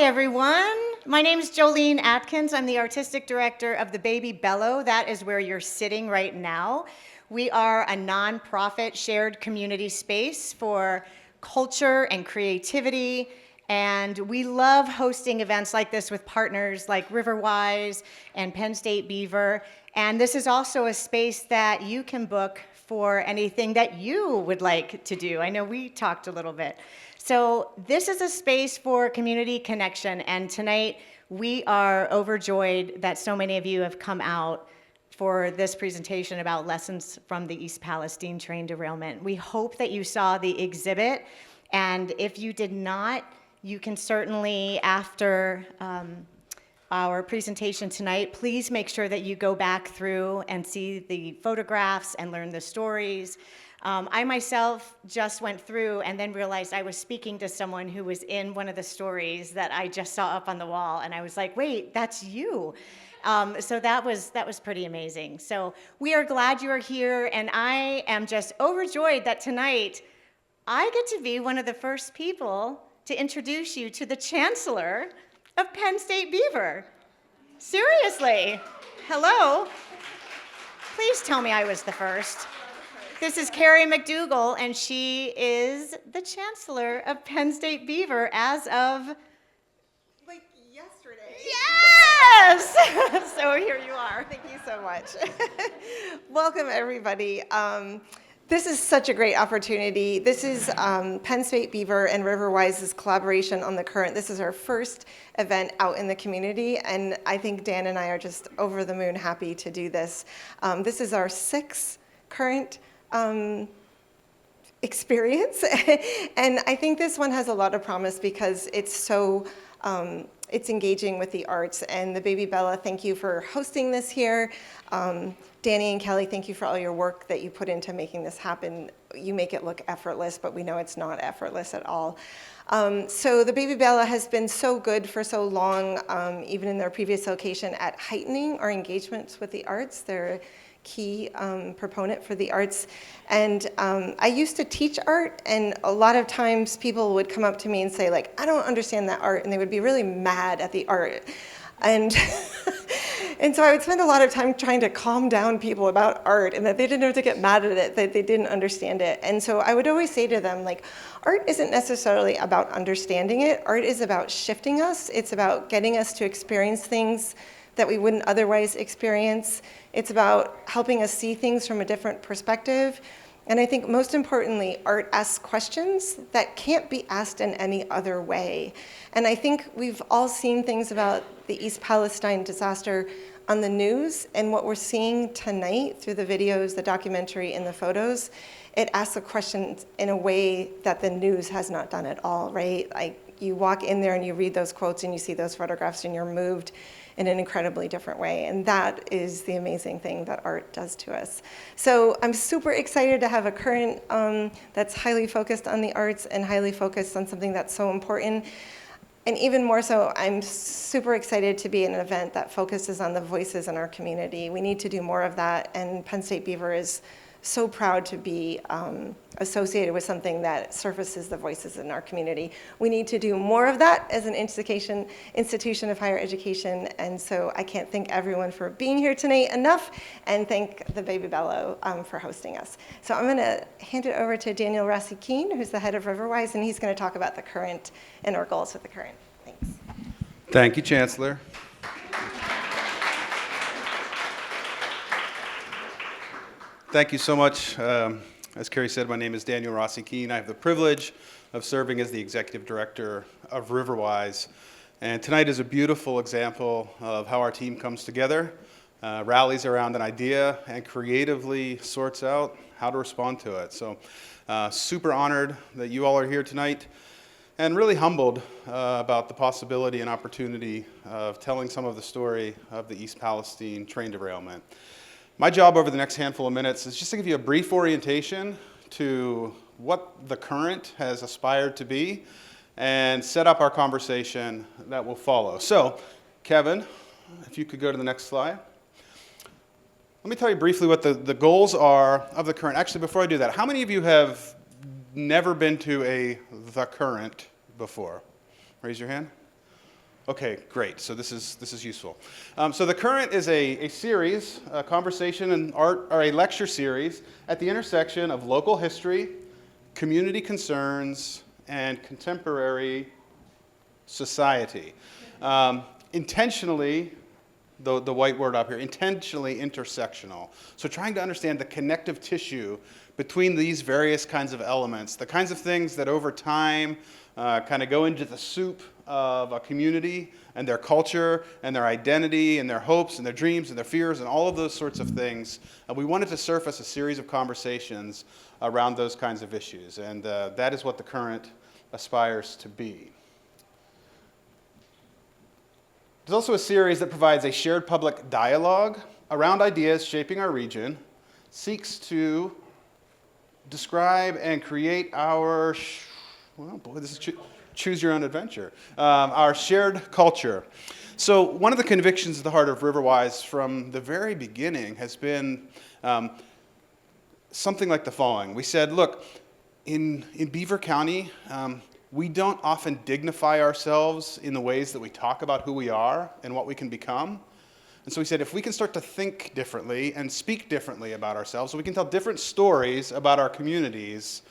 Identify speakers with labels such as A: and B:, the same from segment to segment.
A: everyone. My name is Jolene Atkins. I'm the artistic director of the Baby Bellow. That is where you're sitting right now. We are a nonprofit shared community space for culture and creativity, and we love hosting events like this with partners like Riverwise and Penn State Beaver. And this is also a space that you can book for anything that you would like to do. I know we talked a little bit. So this is a space for community connection, and tonight we are overjoyed that so many of you have come out for this presentation about lessons from the East Palestine train derailment. We hope that you saw the exhibit, and if you did not, you can certainly, after our presentation tonight, please make sure that you go back through and see the photographs and learn the stories. I myself just went through and then realized I was speaking to someone who was in one of the stories that I just saw up on the wall, and I was like, wait, that's you. So that was pretty amazing. So we are glad you are here, and I am just overjoyed that tonight I get to be one of the first people to introduce you to the Chancellor of Penn State Beaver. Seriously, hello. Please tell me I was the first. This is Carrie McDougall, and she is the Chancellor of Penn State Beaver as of...
B: like yesterday.
A: Yes! So here you are.
B: Thank you so much. Welcome, everybody. This is such a great opportunity. This is Penn State Beaver and Riverwise's collaboration on the Current. This is our first event out in the community, and I think Dan and I are just over the moon happy to do this. This is our sixth Current experience, and I think this one has a lot of promise because it's so it's engaging with the arts. And the Baby Bella, thank you for hosting this here. Danny and Kelly, thank you for all your work that you put into making this happen. You make it look effortless, but we know it's not effortless at all. So the Baby Bella has been so good for so long, even in their previous location, at heightening our engagements with the arts. They're a key proponent for the arts. And I used to teach art, and a lot of times people would come up to me and say, like, I don't understand that art, and they would be really mad at the art. And and so I would spend a lot of time trying to calm down people about art, and that they didn't have to get mad at it, that they didn't understand it. And so I would always say to them, like, art isn't necessarily about understanding it. Art is about shifting us. It's about getting us to experience things that we wouldn't otherwise experience. It's about helping us see things from a different perspective. And I think most importantly, art asks questions that can't be asked in any other way. And I think we've all seen things about the East Palestine disaster on the news, and what we're seeing tonight through the videos, the documentary, and the photos, it asks the questions in a way that the news has not done at all, right? Like, you walk in there and you read those quotes and you see those photographs and you're moved in an incredibly different way. And that is the amazing thing that art does to us. So I'm super excited to have a Current that's highly focused on the arts and highly focused on something that's so important. And even more so, I'm super excited to be in an event that focuses on the voices in our community. We need to do more of that, and Penn State Beaver is so proud to be associated with something that surfaces the voices in our community. We need to do more of that as an institution of higher education, and so I can't thank everyone for being here tonight enough, and thank the Baby Bellow for hosting us. So I'm gonna hand it over to Daniel Rossi-Keene, who's the head of Riverwise, and he's gonna talk about the Current and our goals with the Current. Thanks.
C: Thank you, Chancellor. Thank you so much. As Carrie said, my name is Daniel Rossi-Keene. I have the privilege of serving as the executive director of Riverwise. And tonight is a beautiful example of how our team comes together, rallies around an idea, and creatively sorts out how to respond to it. So super honored that you all are here tonight, and really humbled about the possibility and opportunity of telling some of the story of the East Palestine train derailment. My job over the next handful of minutes is just to give you a brief orientation to what the Current has aspired to be and set up our conversation that will follow. So, Kevin, if you could go to the next slide. Let me tell you briefly what the goals are of the Current. Actually, before I do that, how many of you have never been to the Current before? Raise your hand. Okay, great. So this is useful. So the current is a series, a conversation and art, or a lecture series at the intersection of local history, community concerns, and contemporary society. Intentionally, the white word up here, intentionally intersectional. So trying to understand the connective tissue between these various kinds of elements, the kinds of things that over time kind of go into the soup of a community and their culture and their identity and their hopes and their dreams and their fears and all of those sorts of things. We wanted to surface a series of conversations around those kinds of issues, and that is what the current aspires to be. There's also a series that provides a shared public dialogue around ideas shaping our region, seeks to describe and create our, well, boy, this is choose your own adventure, our shared culture. So one of the convictions at the heart of Riverwise from the very beginning has been something like the following. We said, look, in Beaver County, we don't often dignify ourselves in the ways that we talk about who we are and what we can become. And so we said, if we can start to think differently and speak differently about ourselves, so we can tell different stories about our communities,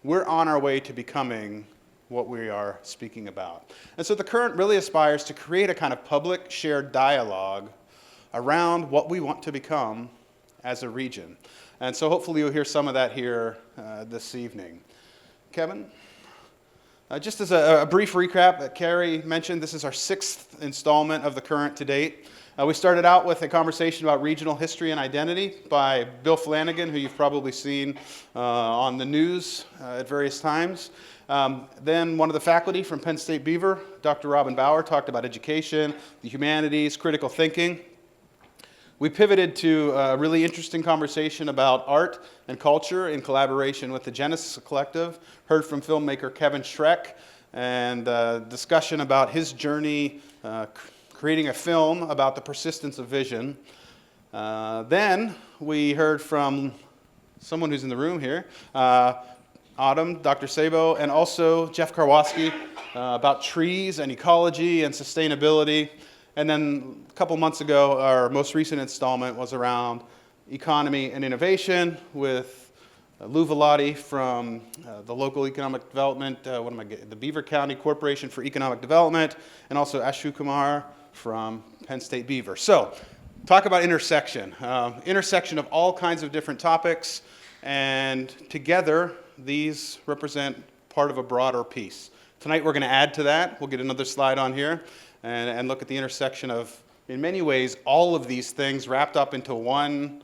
C: we're on our way to becoming what we are speaking about. And so the current really aspires to create a kind of public shared dialogue around what we want to become as a region. And so hopefully you'll hear some of that here this evening. Kevin? Just as a brief recap that Carrie mentioned, this is our 6th installment of the current to date. We started out with a conversation about regional history and identity by Bill Flanagan, who you've probably seen on the news at various times. Then one of the faculty from Penn State Beaver, Dr. Robin Bauer, talked about education, the humanities, critical thinking. We pivoted to a really interesting conversation about art and culture in collaboration with the Genesis Collective. Heard from filmmaker Kevin Schreck, and discussion about his journey creating a film about the persistence of vision. Then we heard from someone who's in the room here, Autumn, Dr. Sabo, and also Jeff Karwoski about trees and ecology and sustainability. And then a couple months ago, our most recent installment was around economy and innovation with Lou Velati from the local economic development, the Beaver County Corporation for Economic Development, and also Ashu Kumar from Penn State Beaver. So, talk about intersection. Intersection of all kinds of different topics, and together, these represent part of a broader piece. Tonight we're going to add to that. We'll get another slide on here and look at the intersection of, in many ways, all of these things wrapped up into one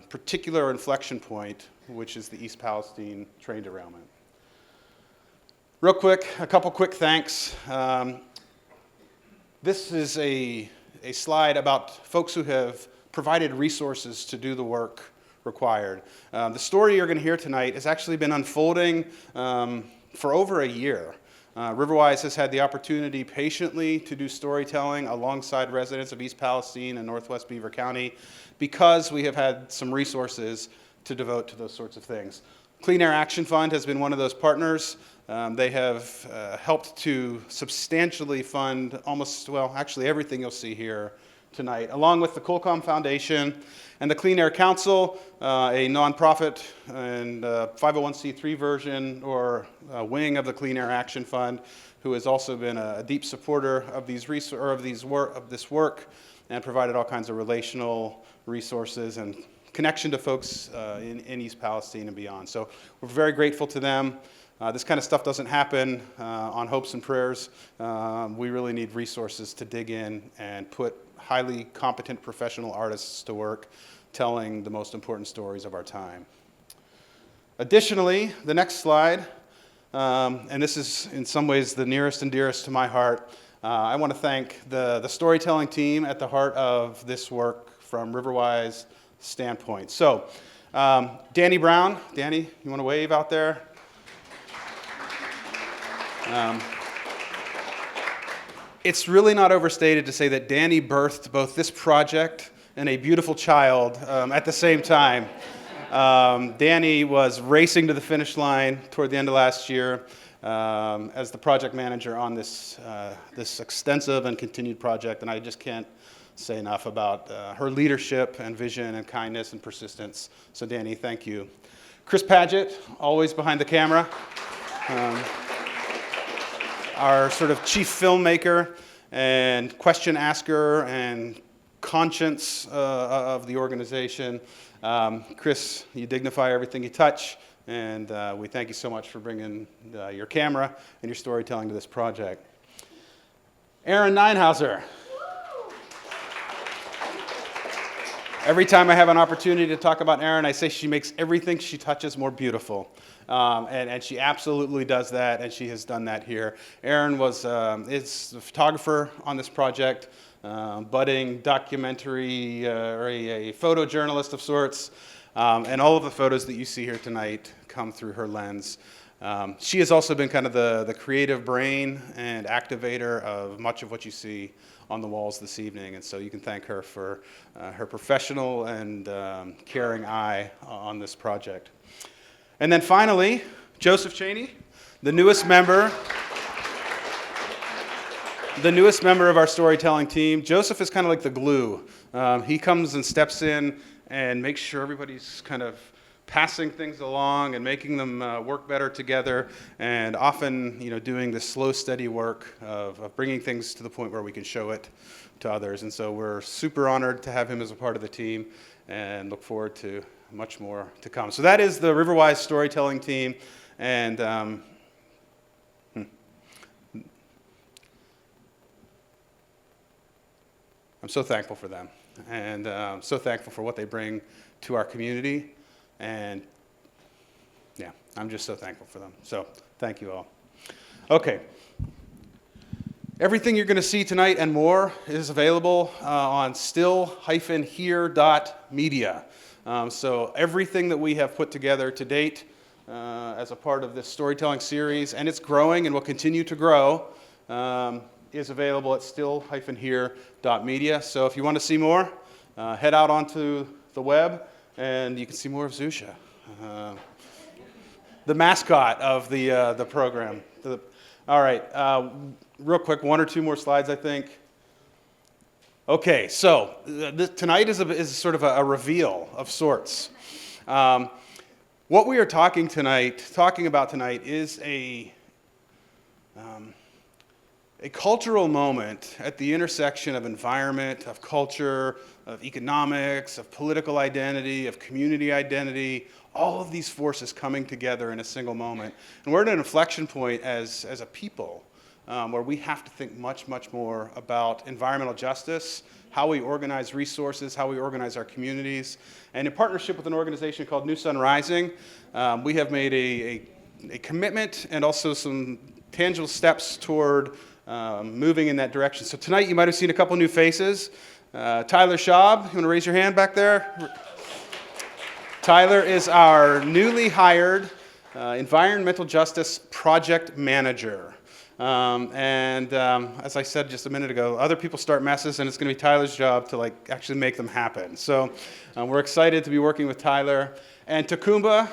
C: particular inflection point, which is the East Palestine train derailment. Real quick, a couple quick thanks. This is a slide about folks who have provided resources to do the work required. The story you're going to hear tonight has actually been unfolding for over a year. Riverwise has had the opportunity patiently to do storytelling alongside residents of East Palestine and Northwest Beaver County because we have had some resources to devote to those sorts of things. Clean Air Action Fund has been one of those partners. They have helped to substantially fund actually everything you'll see here tonight, along with the Colcom Foundation and the Clean Air Council, a nonprofit and 501c3 version or wing of the Clean Air Action Fund, who has also been a deep supporter of this work and provided all kinds of relational resources and connection to folks in East Palestine and beyond. So we're very grateful to them. This kind of stuff doesn't happen on hopes and prayers. We really need resources to dig in and put highly competent professional artists to work telling the most important stories of our time. Additionally, the next slide, and this is in some ways the nearest and dearest to my heart, I want to thank the storytelling team at the heart of this work from Riverwise standpoint. So, Danny Brown, Danny, you want to wave out there? It's really not overstated to say that Danny birthed both this project and a beautiful child at the same time. Danny was racing to the finish line toward the end of last year as the project manager on this, this extensive and continued project, and I just can't say enough about her leadership and vision and kindness and persistence. So Danny, thank you. Chris Paget, always behind the camera. Our sort of chief filmmaker and question asker and conscience of the organization. Chris, you dignify everything you touch, and we thank you so much for bringing your camera and your storytelling to this project. Erin Neinhauser. Every time I have an opportunity to talk about Erin, I say she makes everything she touches more beautiful. And she absolutely does that, and she has done that here. Erin is the photographer on this project, budding documentary, or a photojournalist of sorts. And all of the photos that you see here tonight come through her lens. She has also been kind of the creative brain and activator of much of what you see on the walls this evening, and so you can thank her for her professional and caring eye on this project. And then finally, Joseph Cheney, the newest member of our storytelling team. Joseph is kind of like the glue. He comes and steps in and makes sure everybody's kind of passing things along and making them work better together, and often, doing this slow, steady work of bringing things to the point where we can show it to others. And so we're super honored to have him as a part of the team and look forward to much more to come. So that is the Riverwise storytelling team, and I'm so thankful for them, and so thankful for what they bring to our community. And yeah, I'm just so thankful for them. So thank you all. Okay. Everything you're going to see tonight and more is available on still-here.media. So everything that we have put together to date as a part of this storytelling series, and it's growing and will continue to grow, is available at still-here.media. So if you want to see more, head out onto the web, and you can see more of Zusha, the mascot of the program. All right, real quick, one or two more slides, I think. Okay, so tonight is sort of a reveal of sorts. What we are talking about tonight is a cultural moment at the intersection of environment, of culture, of economics, of political identity, of community identity, all of these forces coming together in a single moment. And we're at an inflection point as a people where we have to think much, much more about environmental justice, how we organize resources, how we organize our communities. And in partnership with an organization called New Sun Rising, we have made a commitment and also some tangible steps toward moving in that direction. So tonight you might have seen a couple new faces. Tyler Schaub, you want to raise your hand back there? Tyler is our newly hired environmental justice project manager. As I said just a minute ago, other people start messes, and it's going to be Tyler's job to actually make them happen. So we're excited to be working with Tyler. And Takumba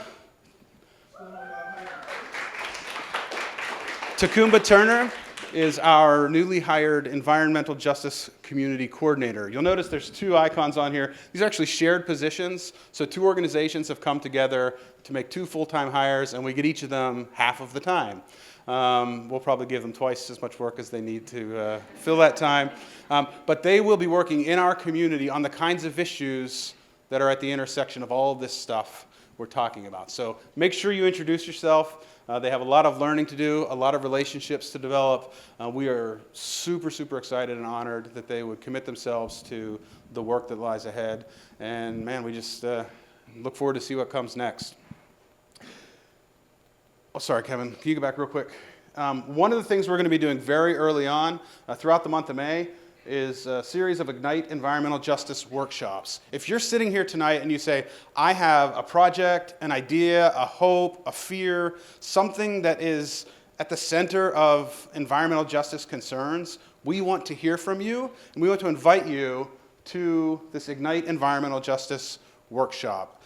C: Turner is our newly hired environmental justice community coordinator. You'll notice there's two icons on here. These are actually shared positions. So two organizations have come together to make two full-time hires, and we get each of them half of the time. We'll probably give them twice as much work as they need to fill that time. But they will be working in our community on the kinds of issues that are at the intersection of all of this stuff we're talking about. So make sure you introduce yourself. They have a lot of learning to do, a lot of relationships to develop. We are super, super excited and honored that they would commit themselves to the work that lies ahead. And man, we just look forward to see what comes next. Oh, sorry, Kevin, can you go back real quick? One of the things we're going to be doing very early on throughout the month of May is a series of Ignite Environmental Justice workshops. If you're sitting here tonight and you say, I have a project, an idea, a hope, a fear, something that is at the center of environmental justice concerns, we want to hear from you, and we want to invite you to this Ignite Environmental Justice workshop.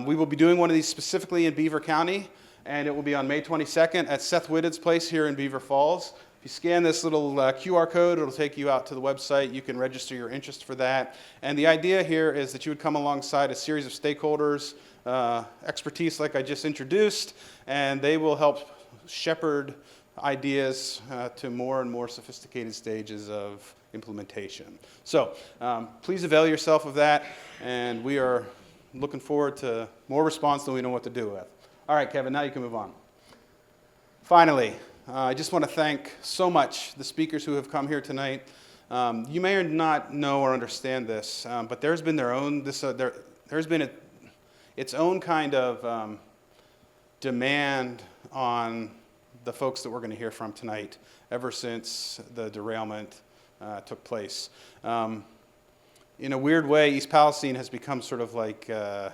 C: We will be doing one of these specifically in Beaver County, and it will be on May 22nd at Seth Whitted's place here in Beaver Falls. If you scan this little QR code, it'll take you out to the website. You can register your interest for that. And the idea here is that you would come alongside a series of stakeholders, expertise like I just introduced, and they will help shepherd ideas to more and more sophisticated stages of implementation. So please avail yourself of that, and we are looking forward to more response than we know what to do with. All right, Kevin, now you can move on. Finally, I just want to thank so much the speakers who have come here tonight. You may or not know or understand this, but there's been its own kind of demand on the folks that we're going to hear from tonight ever since the derailment took place. In a weird way, East Palestine has become sort of like, I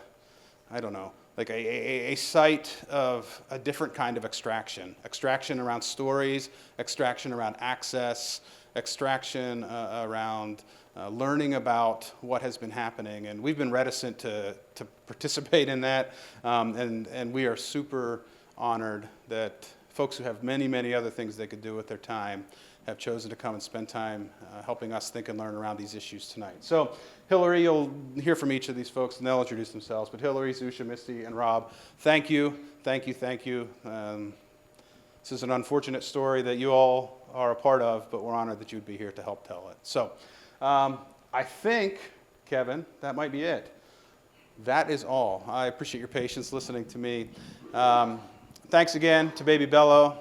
C: don't know, like a site of a different kind of extraction. Extraction around stories, extraction around access, extraction around learning about what has been happening. And we've been reticent to participate in that. And we are super honored that folks who have many, many other things they could do with their time have chosen to come and spend time helping us think and learn around these issues tonight. So Hillary, you'll hear from each of these folks and they'll introduce themselves. But Hillary, Zusha, Misty, and Rob, thank you, thank you, thank you. This is an unfortunate story that you all are a part of, but we're honored that you'd be here to help tell it. So I think, Kevin, that might be it. That is all. I appreciate your patience listening to me. Thanks again to Baby Bello.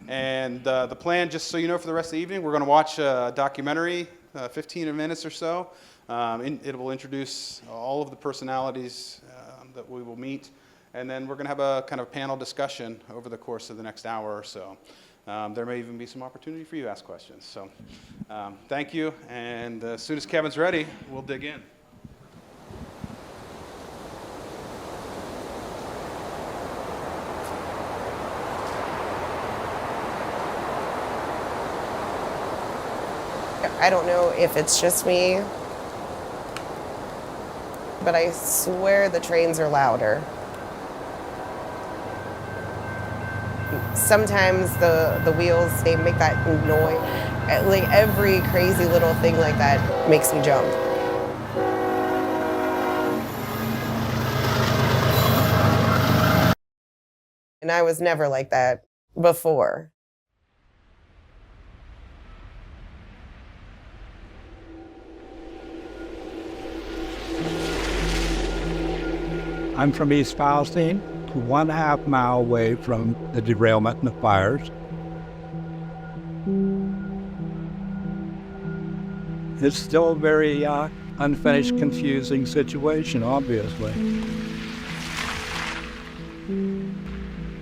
C: And the plan, just so you know, for the rest of the evening, we're going to watch a documentary, 15 minutes or so. It will introduce all of the personalities that we will meet. And then we're going to have a kind of panel discussion over the course of the next hour or so. There may even be some opportunity for you to ask questions. So thank you. And as soon as Kevin's ready, we'll dig in.
D: I don't know if it's just me, but I swear the trains are louder. Sometimes the wheels, they make that noise. Like every crazy little thing like that makes me jump. And I was never like that before.
E: I'm from East Palestine, 1.5 mile away from the derailment and the fires. It's still a very unfinished, confusing situation, obviously.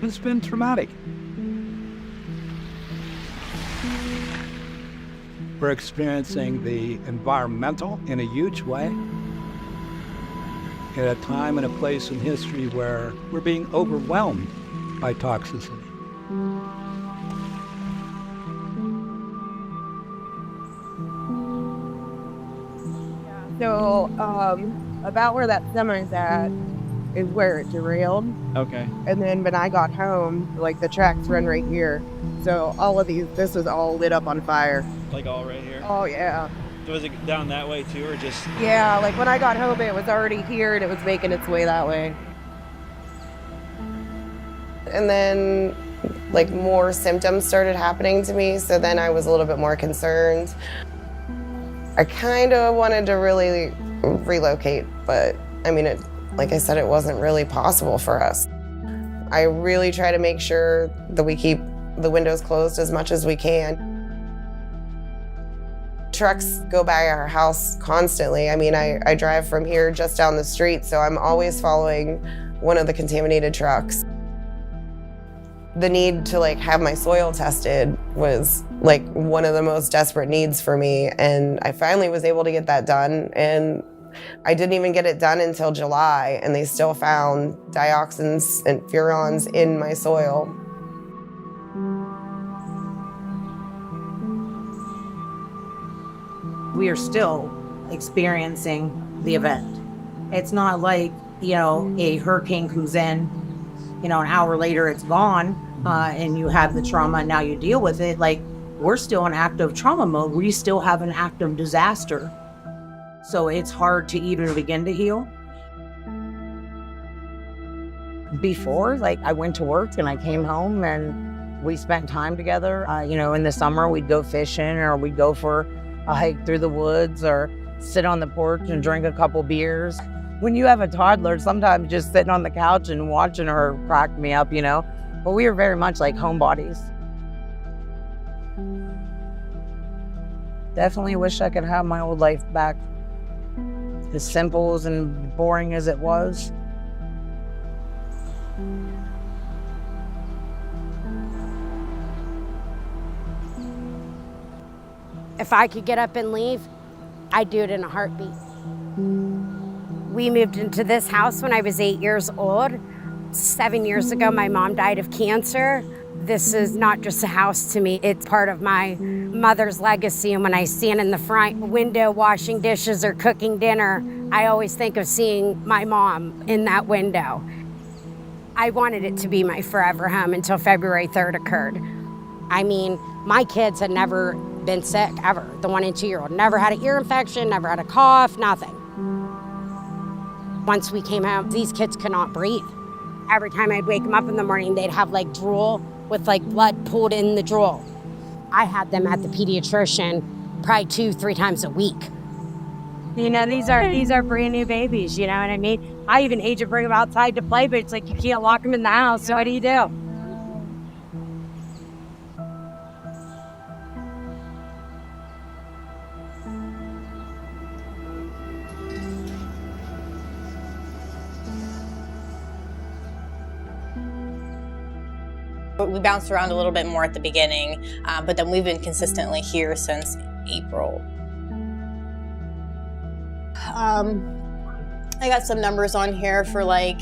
E: It's been traumatic. We're experiencing the environmental in a huge way. At a time and a place in history where we're being overwhelmed by toxicity.
D: So, about where that semi's at is where it derailed.
F: Okay.
D: And then when I got home, like the tracks run right here. So all of this was all lit up on fire.
F: Like all right here?
D: Oh, yeah.
F: So was it down that way too, or just?
D: Yeah, like when I got home, it was already here and it was making its way that way. And then like more symptoms started happening to me. So then I was a little bit more concerned. I kind of wanted to really relocate, but I mean, like I said, it wasn't really possible for us. I really try to make sure that we keep the windows closed as much as we can. Trucks go by our house constantly. I mean, I drive from here just down the street, so I'm always following one of the contaminated trucks. The need to like have my soil tested was like one of the most desperate needs for me, and I finally was able to get that done. And I didn't even get it done until July, and they still found dioxins and furans in my soil.
G: We are still experiencing the event. It's not like, a hurricane comes in, an hour later it's gone, and you have the trauma and now you deal with it. Like, we're still in active trauma mode. We still have an active disaster. So it's hard to even begin to heal. Before, like, I went to work and I came home and we spent time together. In the summer we'd go fishing, or we'd go for a hike through the woods, or sit on the porch and drink a couple beers. When you have a toddler, sometimes just sitting on the couch and watching her cracked me up, But we were very much like homebodies. Definitely wish I could have my old life back. As simple and boring as it was.
H: If I could get up and leave, I'd do it in a heartbeat. We moved into this house when I was 8 years old. 7 years ago, my mom died of cancer. This is not just a house to me, it's part of my mother's legacy. And when I stand in the front window washing dishes or cooking dinner, I always think of seeing my mom in that window. I wanted it to be my forever home until February 3rd occurred. I mean, my kids had never been sick, ever. The 1 and 2 year old never had an ear infection, never had a cough, nothing. Once we came home, these kids could not breathe. Every time I'd wake them up in the morning, they'd have like drool with like blood pooled in the drool. I had them at the pediatrician probably 2-3 times a week.
I: These are brand new babies, you know what I mean? I even hate to bring them outside to play, but it's like you can't lock them in the house, so what do you do?
J: We bounced around a little bit more at the beginning, but then we've been consistently here since April. I got some numbers on here for like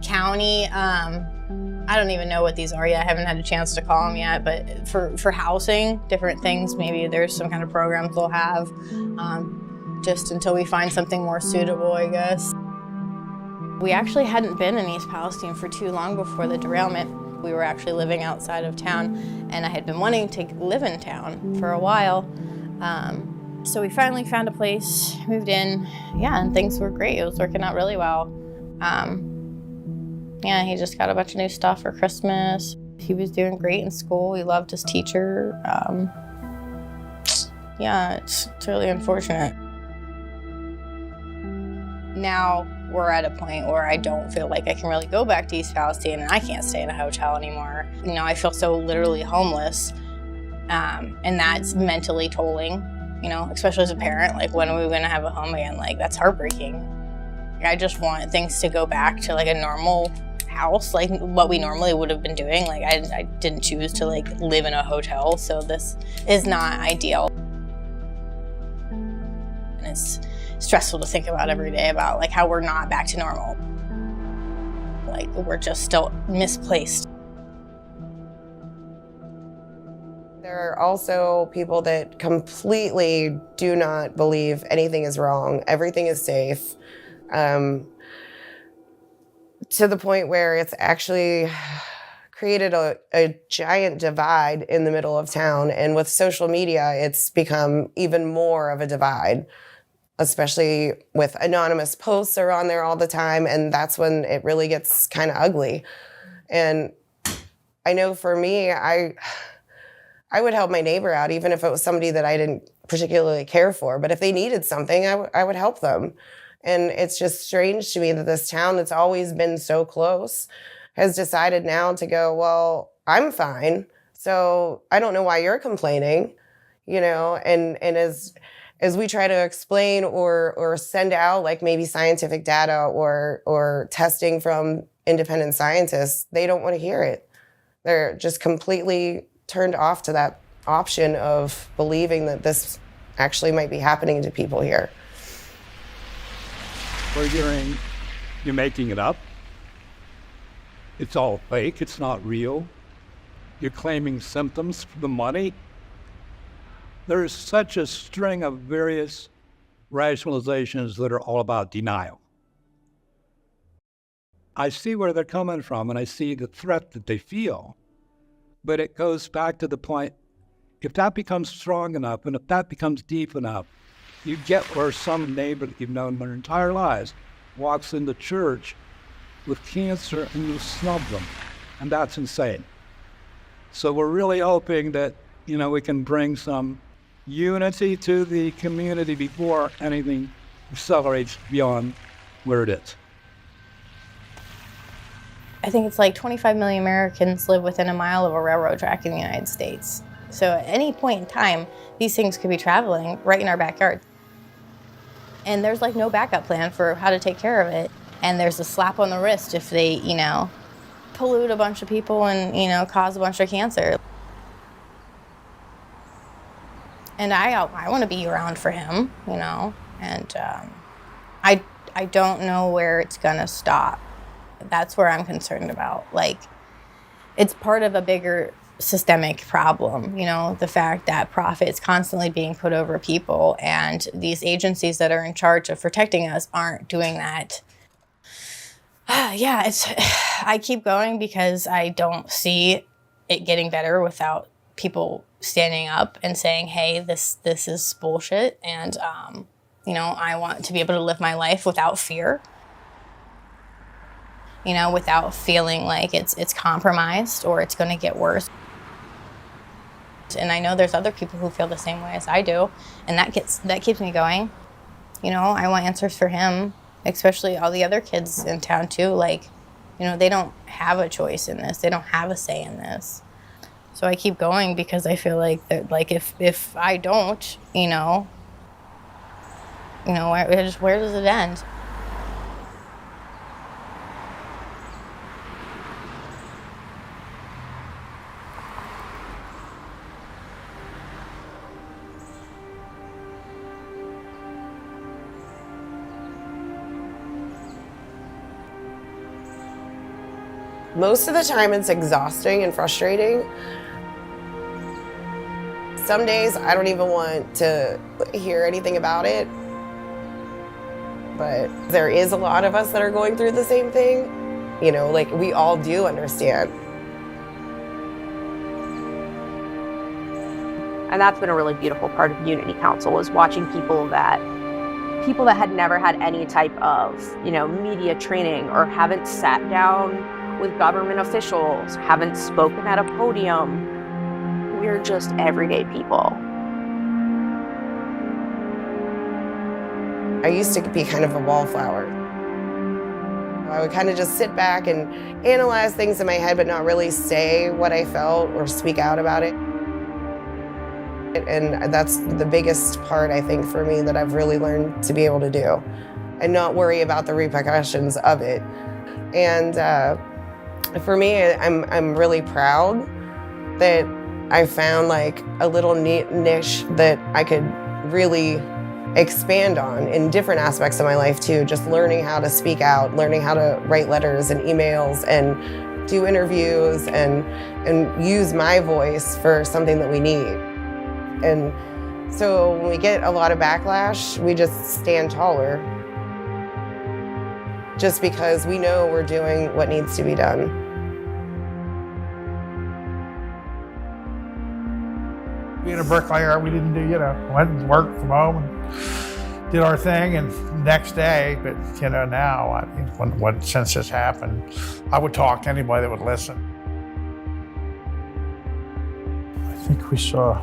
J: county. I don't even know what these are yet. I haven't had a chance to call them yet, but for housing, different things, maybe there's some kind of programs they'll have, just until we find something more suitable, I guess. We actually hadn't been in East Palestine for too long before the derailment. We were actually living outside of town, and I had been wanting to live in town for a while. So we finally found a place, moved in, and things were great. It was working out really well. He just got a bunch of new stuff for Christmas. He was doing great in school. He loved his teacher. It's really unfortunate. Now we're at a point where I don't feel like I can really go back to East Palestine, and I can't stay in a hotel anymore. I feel so literally homeless, and that's mentally tolling, especially as a parent. Like, when are we gonna have a home again? Like, that's heartbreaking. I just want things to go back to like a normal house, like what we normally would have been doing. Like, I didn't choose to like live in a hotel, so this is not ideal. And it's stressful to think about every day, about like how we're not back to normal. Like, we're just still misplaced.
D: There are also people that completely do not believe anything is wrong, everything is safe, to the point where it's actually created a giant divide in the middle of town. And with social media, it's become even more of a divide, especially with anonymous posts are on there all the time, and that's when it really gets kind of ugly. And I know for me, I would help my neighbor out, even if it was somebody that I didn't particularly care for. But if they needed something, I would help them. And it's just strange to me that this town that's always been so close has decided now to go, well, I'm fine, so I don't know why you're complaining, and as we try to explain or send out like maybe scientific data or testing from independent scientists, they don't want to hear it. They're just completely turned off to that option of believing that this actually might be happening to people here.
E: We're hearing you're making it up. It's all fake, it's not real. You're claiming symptoms for the money. There is such a string of various rationalizations that are all about denial. I see where they're coming from and I see the threat that they feel. But it goes back to the point, if that becomes strong enough and if that becomes deep enough, you get where some neighbor that you've known their entire lives walks into church with cancer and you snub them. And that's insane. So we're really hoping that, we can bring some unity to the community before anything accelerates beyond where it is.
J: I think it's like 25 million Americans live within a mile of a railroad track in the United States. So at any point in time, these things could be traveling right in our backyard. And there's like no backup plan for how to take care of it. And there's a slap on the wrist if they, pollute a bunch of people and, cause a bunch of cancer. And I want to be around for him, and I don't know where it's gonna stop. That's where I'm concerned about. Like, it's part of a bigger systemic problem, the fact that profit is constantly being put over people, and these agencies that are in charge of protecting us aren't doing that. I keep going because I don't see it getting better without people standing up and saying, hey, this is bullshit, and I want to be able to live my life without fear, without feeling like it's compromised or it's going to get worse. And I know there's other people who feel the same way as I do, and that keeps me going. I want answers for him, especially all the other kids in town too. Like, they don't have a choice in this. They don't have a say in this. So I keep going because I feel like that, like if I don't, where does it end?
D: Most of the time it's exhausting and frustrating. Some days I don't even want to hear anything about it. But there is a lot of us that are going through the same thing. Like, we all do understand.
K: And that's been a really beautiful part of Unity Council, is watching people that had never had any type of, media training or haven't sat down with government officials, haven't spoken at a podium. We're just everyday people.
D: I used to be kind of a wallflower. I would kind of just sit back and analyze things in my head, but not really say what I felt or speak out about it. And that's the biggest part, I think, for me, that I've really learned to be able to do, and not worry about the repercussions of it. And for me, I'm really proud that I found like a little niche that I could really expand on in different aspects of my life too. Just learning how to speak out, learning how to write letters and emails and do interviews and use my voice for something that we need. And so when we get a lot of backlash, we just stand taller. Just because we know we're doing what needs to be done.
L: Being a bricklayer, we didn't do, went and worked from home and did our thing, and next day, but now, since this happened, I would talk to anybody that would listen. I think we saw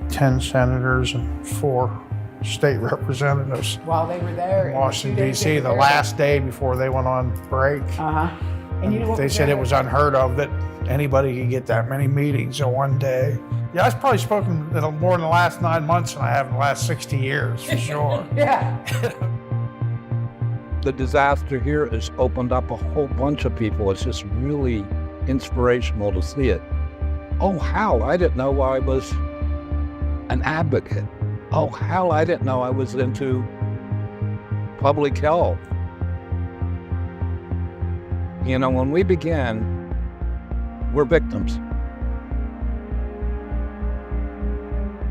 L: 10 senators and 4 state representatives
M: while they were there
L: in Washington, D.C., the last day before they went on break. And they said it was unheard of that anybody could get that many meetings in one day. Yeah, I've probably spoken more in the last 9 months than I have in the last 60 years, for sure.
M: Yeah.
E: The disaster here has opened up a whole bunch of people. It's just really inspirational to see it. Oh, hell, I didn't know I was an advocate. Oh, hell, I didn't know I was into public health. When we began, we're victims.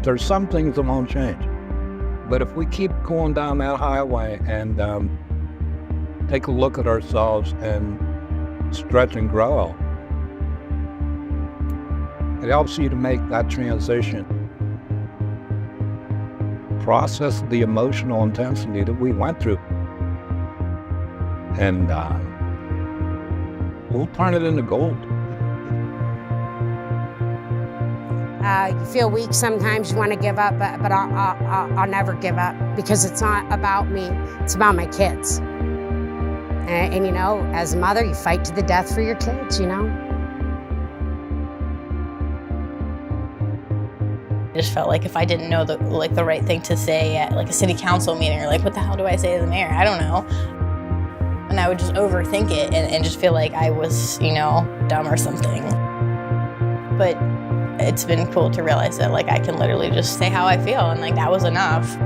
E: There's some things that won't change. But if we keep going down that highway and take a look at ourselves and stretch and grow. It helps you to make that transition, process the emotional intensity that we went through, and we'll turn it into gold.
H: You feel weak sometimes, you want to give up, but I'll never give up, because it's not about me, it's about my kids. And you know, as a mother, you fight to the death for your kids, you know?
J: I just felt like if I didn't know the right thing to say at like a city council meeting, or like, what the hell do I say to the mayor? I don't know. And I would just overthink it and just feel like I was, you know, dumb or something. But it's been cool to realize that like I can literally just say how I feel, and like that was enough.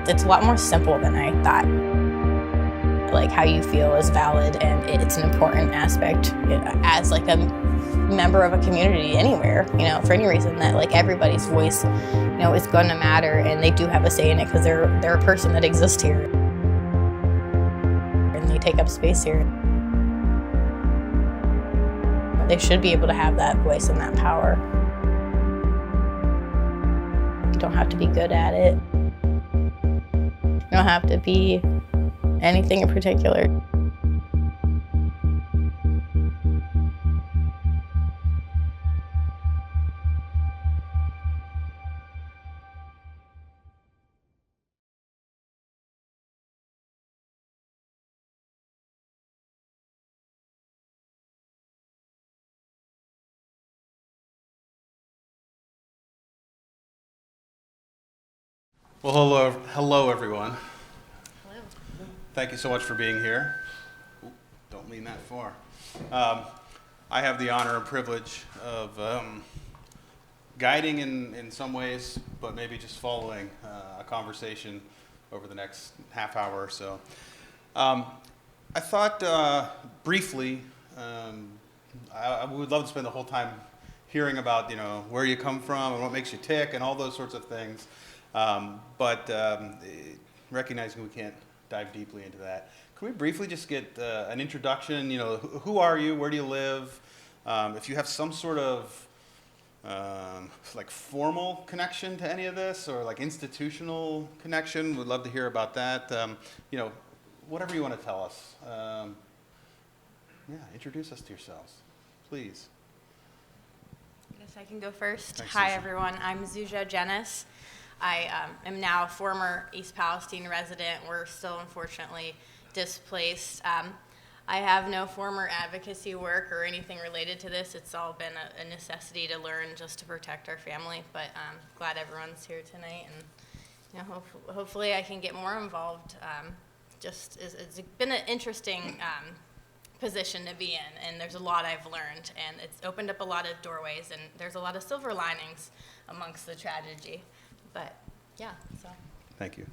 J: It's a lot more simple than I thought. Like how you feel is valid, and it's an important aspect as like a member of a community anywhere, you know, for any reason, that like everybody's voice, you know, is going to matter, and they do have a say in it because they're a person that exists here and they take up space here. They should be able to have that voice and that power. You don't have to be good at it. You don't have to be anything in particular.
C: Well, hello everyone. Hello. Thank you so much for being here. Ooh, don't lean that far. I have the honor and privilege of guiding in some ways, but maybe just following a conversation over the next half hour or so. I thought briefly, I would love to spend the whole time hearing about, you know, where you come from and what makes you tick and all those sorts of things. But recognizing we can't dive deeply into that, can we briefly just get an introduction? You know, who are you? Where do you live? If you have some sort of like formal connection to any of this, or like institutional connection, we'd love to hear about that. You know, whatever you want to tell us. Yeah, introduce us to yourselves, please.
M: I guess I can go first.
C: Thanks,
M: Hi,
C: Susan.
M: everyone. I'm Zuja Jenis. I am now a former East Palestine resident. We're still, unfortunately, displaced. I have no former advocacy work or anything related to this. It's all been a necessity to learn just to protect our family. But I'm glad everyone's here tonight, and you know, hopefully I can get more involved. It's been an interesting position to be in, and there's a lot I've learned, and it's opened up a lot of doorways, and there's a lot of silver linings amongst the tragedy. But yeah, so.
C: Thank you.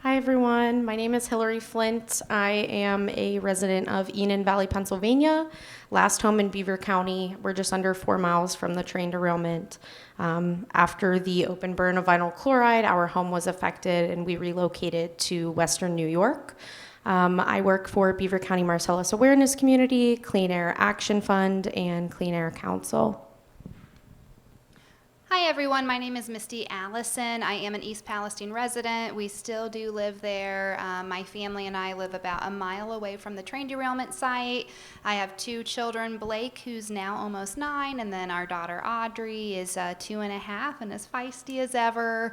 N: Hi, everyone. My name is Hillary Flint. I am a resident of Enon Valley, Pennsylvania. Last home in Beaver County. We're just under 4 miles from the train derailment. After the open burn of vinyl chloride, our home was affected, and we relocated to Western New York. I work for Beaver County Marcellus Awareness Community, Clean Air Action Fund, and Clean Air Council.
O: Hi everyone, my name is Misty Allison. I am an East Palestine resident. We still do live there. My family and I live about a mile away from the train derailment site. I have 2 children, Blake, who's now almost 9, and then our daughter Audrey is 2.5 and as feisty as ever.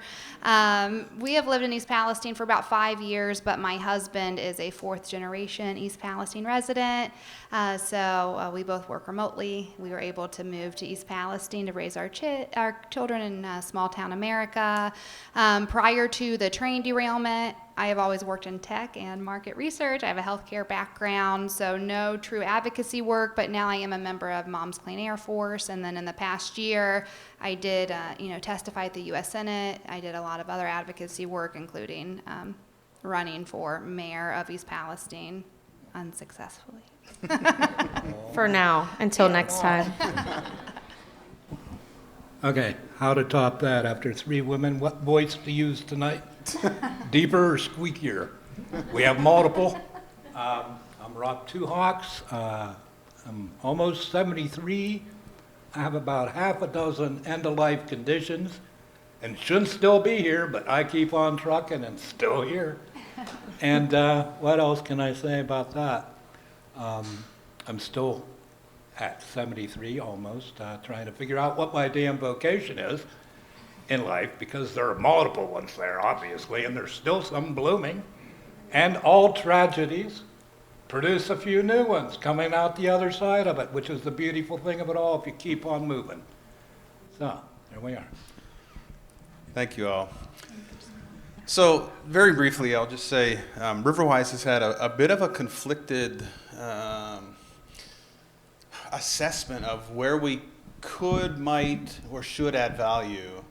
O: We have lived in East Palestine for about 5 years, but my husband is a 4th generation East Palestine resident. So we both work remotely. We were able to move to East Palestine to raise our children in small town America. Prior to the train derailment, I have always worked in tech and market research. I have a healthcare background, so no true advocacy work, but now I am a member of Mom's Clean Air Force. And then in the past year, I did testify at the U.S. Senate. I did a lot of other advocacy work, including running for mayor of East Palestine unsuccessfully.
N: For now, until next time.
E: Okay, how to top that after 3 women? What voice to use tonight? Deeper or squeakier? We have multiple. I'm I'm Rob Two Hawks. I'm almost 73. I have about half a dozen end-of-life conditions and shouldn't still be here, but I keep on trucking and still here. And what else can I say about that? I'm still at 73 almost, trying to figure out what my damn vocation is in life, because there are multiple ones there, obviously, and there's still some blooming. And all tragedies produce a few new ones coming out the other side of it, which is the beautiful thing of it all if you keep on moving. So, there we are.
C: Thank you all. So, very briefly, I'll just say Riverwise has had a bit of a conflicted assessment of where we could, might, or should add value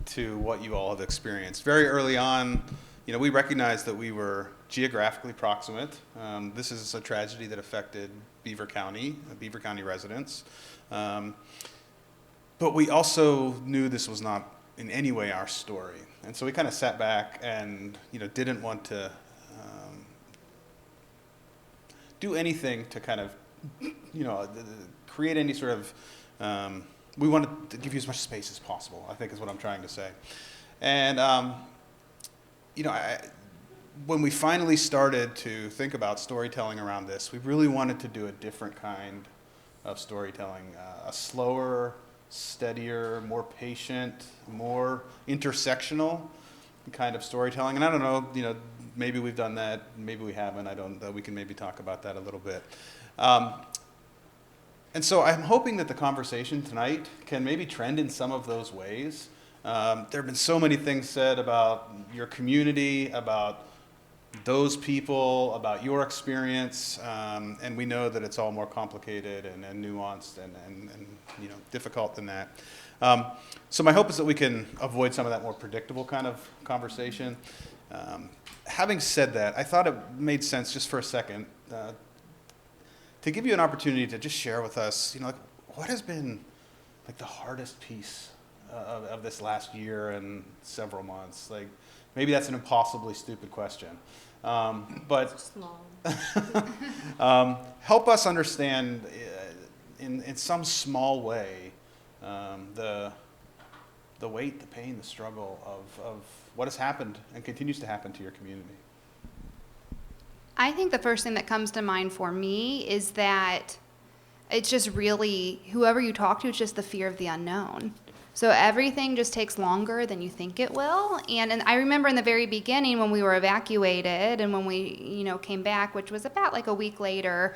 C: to what you all have experienced. Very early on, we recognized that we were geographically proximate. This is a tragedy that affected Beaver County residents. But we also knew this was not in any way our story. And so we kind of sat back and didn't want to do anything to kind of create any sort of we wanted to give you as much space as possible, I think is what I'm trying to say. And when we finally started to think about storytelling around this, we really wanted to do a different kind of storytelling, a slower, steadier, more patient, more intersectional kind of storytelling. And I don't know, maybe we've done that, maybe we haven't. We can maybe talk about that a little bit. And so I'm hoping that the conversation tonight can maybe trend in some of those ways. There have been so many things said about your community, about those people, about your experience, and we know that it's all more complicated and nuanced and difficult than that. So my hope is that we can avoid some of that more predictable kind of conversation. Having said that, I thought it made sense just for a second to give you an opportunity to just share with us, what has been the hardest piece of this last year and several months. Maybe that's an impossibly stupid question, but help us understand in some small way the weight, the pain, the struggle of what has happened and continues to happen to your community.
O: I think the first thing that comes to mind for me is that it's just really, whoever you talk to, it's just the fear of the unknown. So everything just takes longer than you think it will. And I remember in the very beginning when we were evacuated and when we, came back, which was about a week later,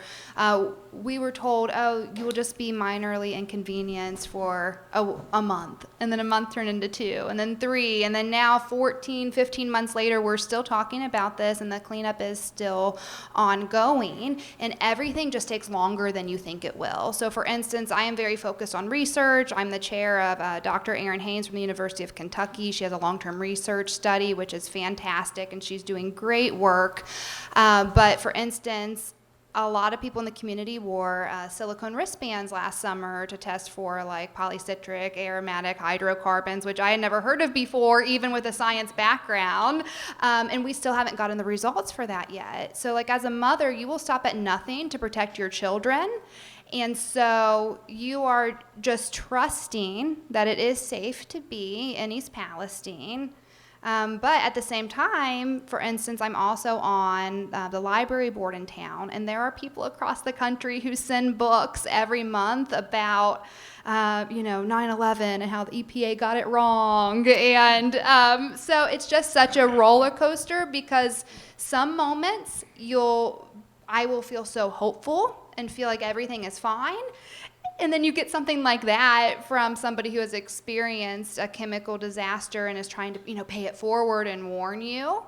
O: we were told, oh, you will just be minorly inconvenienced for a month. And then a month turned into 2, and then 3, and then now 14, 15 months later, we're still talking about this and the cleanup is still ongoing. And everything just takes longer than you think it will. So for instance, I am very focused on research. I'm the chair of Dr. Erin Haynes from the University of Kentucky. She has a long-term research study, which is fantastic, and she's doing great work. But for instance, a lot of people in the community wore silicone wristbands last summer to test for polycitric aromatic hydrocarbons, which I had never heard of before, even with a science background. And we still haven't gotten the results for that yet. So as a mother, you will stop at nothing to protect your children. And so you are just trusting that it is safe to be in East Palestine. But at the same time, for instance, I'm also on the library board in town, and there are people across the country who send books every month about 9/11 and how the EPA got it wrong. And so it's just such a roller coaster, because some moments I will feel so hopeful and feel like everything is fine. And then you get something like that from somebody who has experienced a chemical disaster and is trying to, pay it forward and warn you.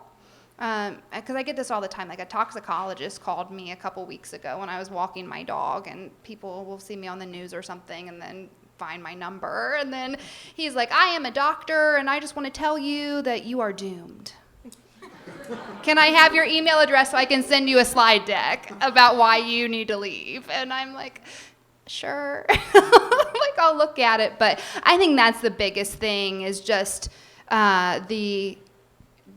O: Because I get this all the time. A toxicologist called me a couple weeks ago when I was walking my dog, and people will see me on the news or something and then find my number. And then he's like, I am a doctor, and I just want to tell you that you are doomed. Can I have your email address so I can send you a slide deck about why you need to leave? And I'm like, sure. I'll look at it. But I think that's the biggest thing, is just the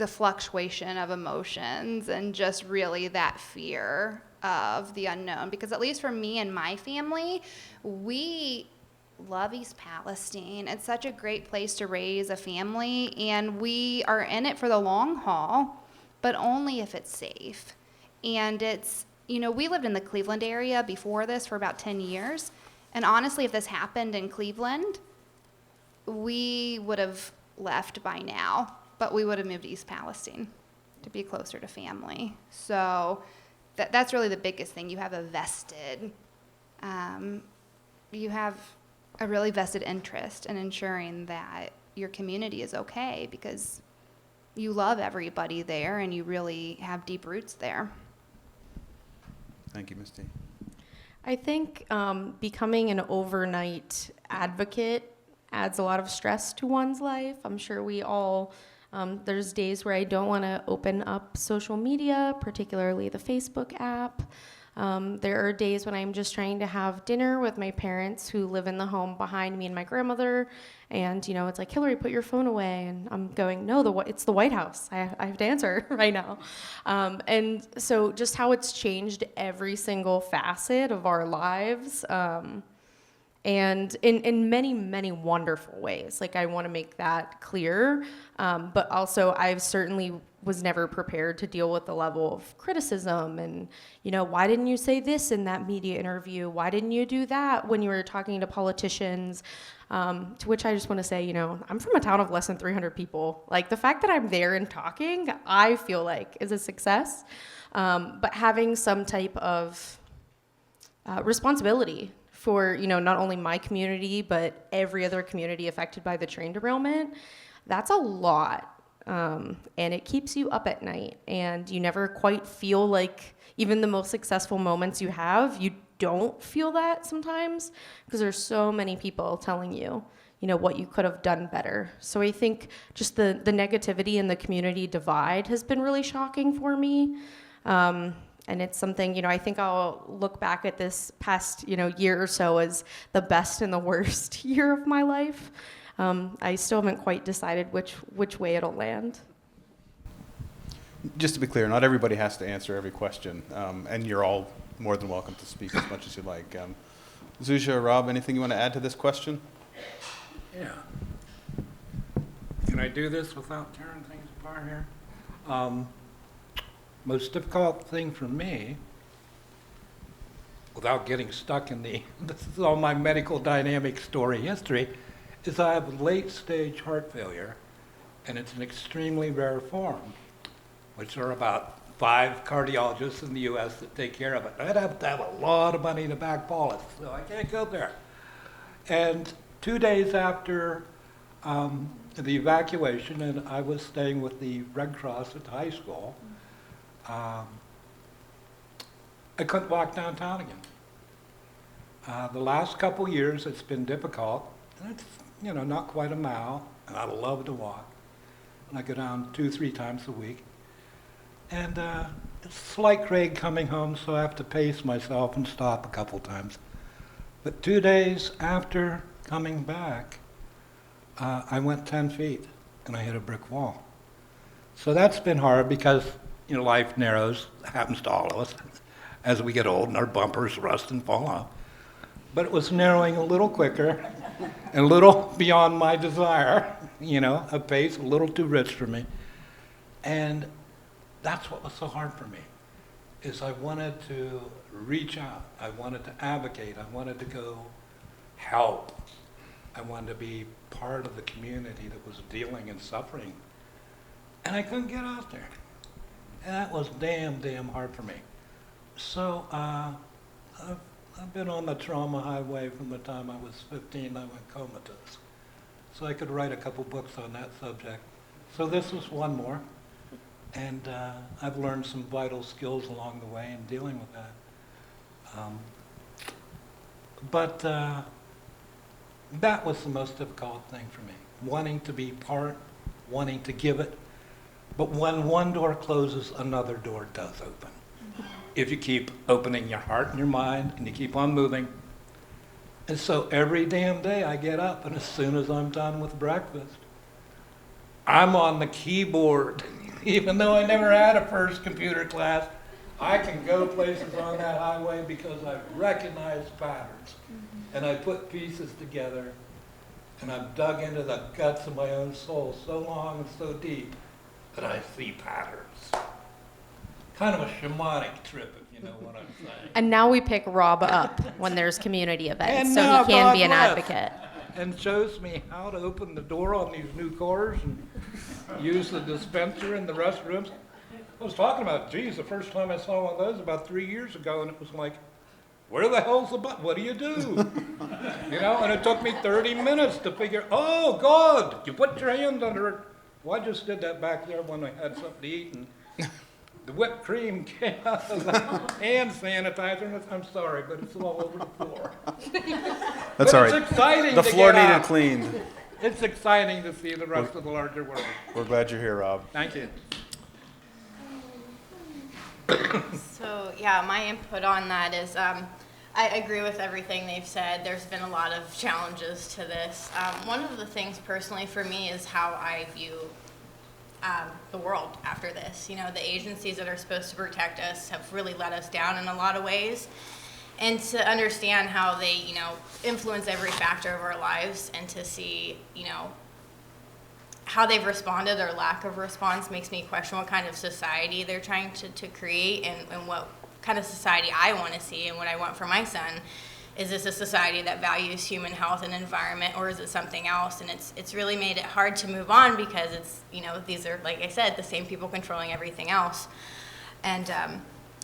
O: the fluctuation of emotions and just really that fear of the unknown. Because at least for me and my family, we love East Palestine. It's such a great place to raise a family, and we are in it for the long haul, but only if it's safe. And it's, you know, we lived in the Cleveland area before this for about 10 years. And honestly, if this happened in Cleveland, we would have left by now, but we would have moved to East Palestine to be closer to family. So that's really the biggest thing. You have a vested, you have a really vested interest in ensuring that your community is okay because you love everybody there and you really have deep roots there.
C: Thank you, Misty.
N: I think becoming an overnight advocate adds a lot of stress to one's life. I'm sure we all, there's days where I don't want to open up social media, particularly the Facebook app. There are days when I'm just trying to have dinner with my parents who live in the home behind me and my grandmother, and you know, it's like, Hillary, put your phone away, and I'm going, no, it's the White House. I have to answer right now. And so just how it's changed every single facet of our lives, and in many, many wonderful ways. Like, I want to make that clear, but also I've certainly was never prepared to deal with the level of criticism and, you know, why didn't you say this in that media interview? Why didn't you do that when you were talking to politicians? To which I just want to say, you know, I'm from a town of less than 300 people. Like, the fact that I'm there and talking, I feel like is a success. But having some type of responsibility for, you know, not only my community, but every other community affected by the train derailment, that's a lot. And it keeps you up at night, and you never quite feel like, even the most successful moments you have, you don't feel that sometimes, because there's so many people telling you, you know, what you could have done better. So I think just the negativity and the community divide has been really shocking for me. And it's something, you know, I think I'll look back at this past, you know, year or so as the best and the worst year of my life. I still haven't quite decided which way it'll land.
C: Just to be clear, not everybody has to answer every question, and you're all more than welcome to speak as much as you like. Zusha or Rob, anything you want to add to this question?
E: Yeah. Can I do this without tearing things apart here? Most difficult thing for me, without getting stuck in this is all my medical dynamic story history, is I have late-stage heart failure, and it's an extremely rare form, which are about 5 cardiologists in the U.S. that take care of it. I'd have to have a lot of money to back Paulus, so I can't go there. And 2 days after the evacuation, and I was staying with the Red Cross at the high school, I couldn't walk downtown again. The last couple years, it's been difficult. And it's, you know, not quite a mile, and I love to walk. And I go down 2-3 times a week. And it's like Craig coming home, so I have to pace myself and stop a couple times. But 2 days after coming back, I went 10 feet, and I hit a brick wall. So that's been hard because, you know, life narrows, happens to all of us as we get old and our bumpers rust and fall off. But it was narrowing a little quicker and a little beyond my desire, you know, a pace a little too rich for me. And that's what was so hard for me, is I wanted to reach out. I wanted to advocate. I wanted to go help. I wanted to be part of the community that was dealing and suffering. And I couldn't get out there. And that was damn hard for me. So I've been on the trauma highway from the time I was 15. I went comatose. So I could write a couple books on that subject. So this was one more. And I've learned some vital skills along the way in dealing with that. But that was the most difficult thing for me. Wanting to be part, wanting to give it. But when one door closes, another door does open. If you keep opening your heart and your mind and you keep on moving. And so every damn day I get up, and as soon as I'm done with breakfast, I'm on the keyboard Even though I never had a first computer class, I can go places on that highway because I recognize patterns. And I put pieces together, and I've dug into the guts of my own soul so long and so deep that I see patterns. Kind of a shamanic trip, if you know what I'm saying.
N: And now we pick Rob up when there's community events,
E: And
N: so
E: now
N: he can
E: God
N: be an
E: bless.
N: advocate.
E: And shows me how to open the door on these new cars and use the dispenser in the restrooms. I was talking about, geez, the first time I saw one of those about 3 years ago, and it was like, where the hell's the button? What do? You know, and it took me 30 minutes to figure, oh, God, you put your hand under it. Well, I just did that back there when I had something to eat, and the whipped cream came out of the hand sanitizer, and I'm sorry, but it's all over the floor.
C: That's
E: But
C: all right.
E: It's exciting
C: The
E: to
C: floor
E: get
C: needed
E: out.
C: cleaned.
E: It's exciting to see the rest of the larger world.
C: We're glad you're here, Rob.
E: Thank you.
M: So yeah, my input on that is I agree with everything they've said. There's been a lot of challenges to this. One of the things personally for me is how I view the world after this. You know, the agencies that are supposed to protect us have really let us down in a lot of ways. And to understand how they, you know, influence every factor of our lives, and to see, you know, how they've responded or lack of response makes me question what kind of society they're trying to create, and what kind of society I want to see and what I want for my son. Is this a society that values human health and environment, or is it something else? And it's really made it hard to move on because it's, you know, these are, like I said, the same people controlling everything else. And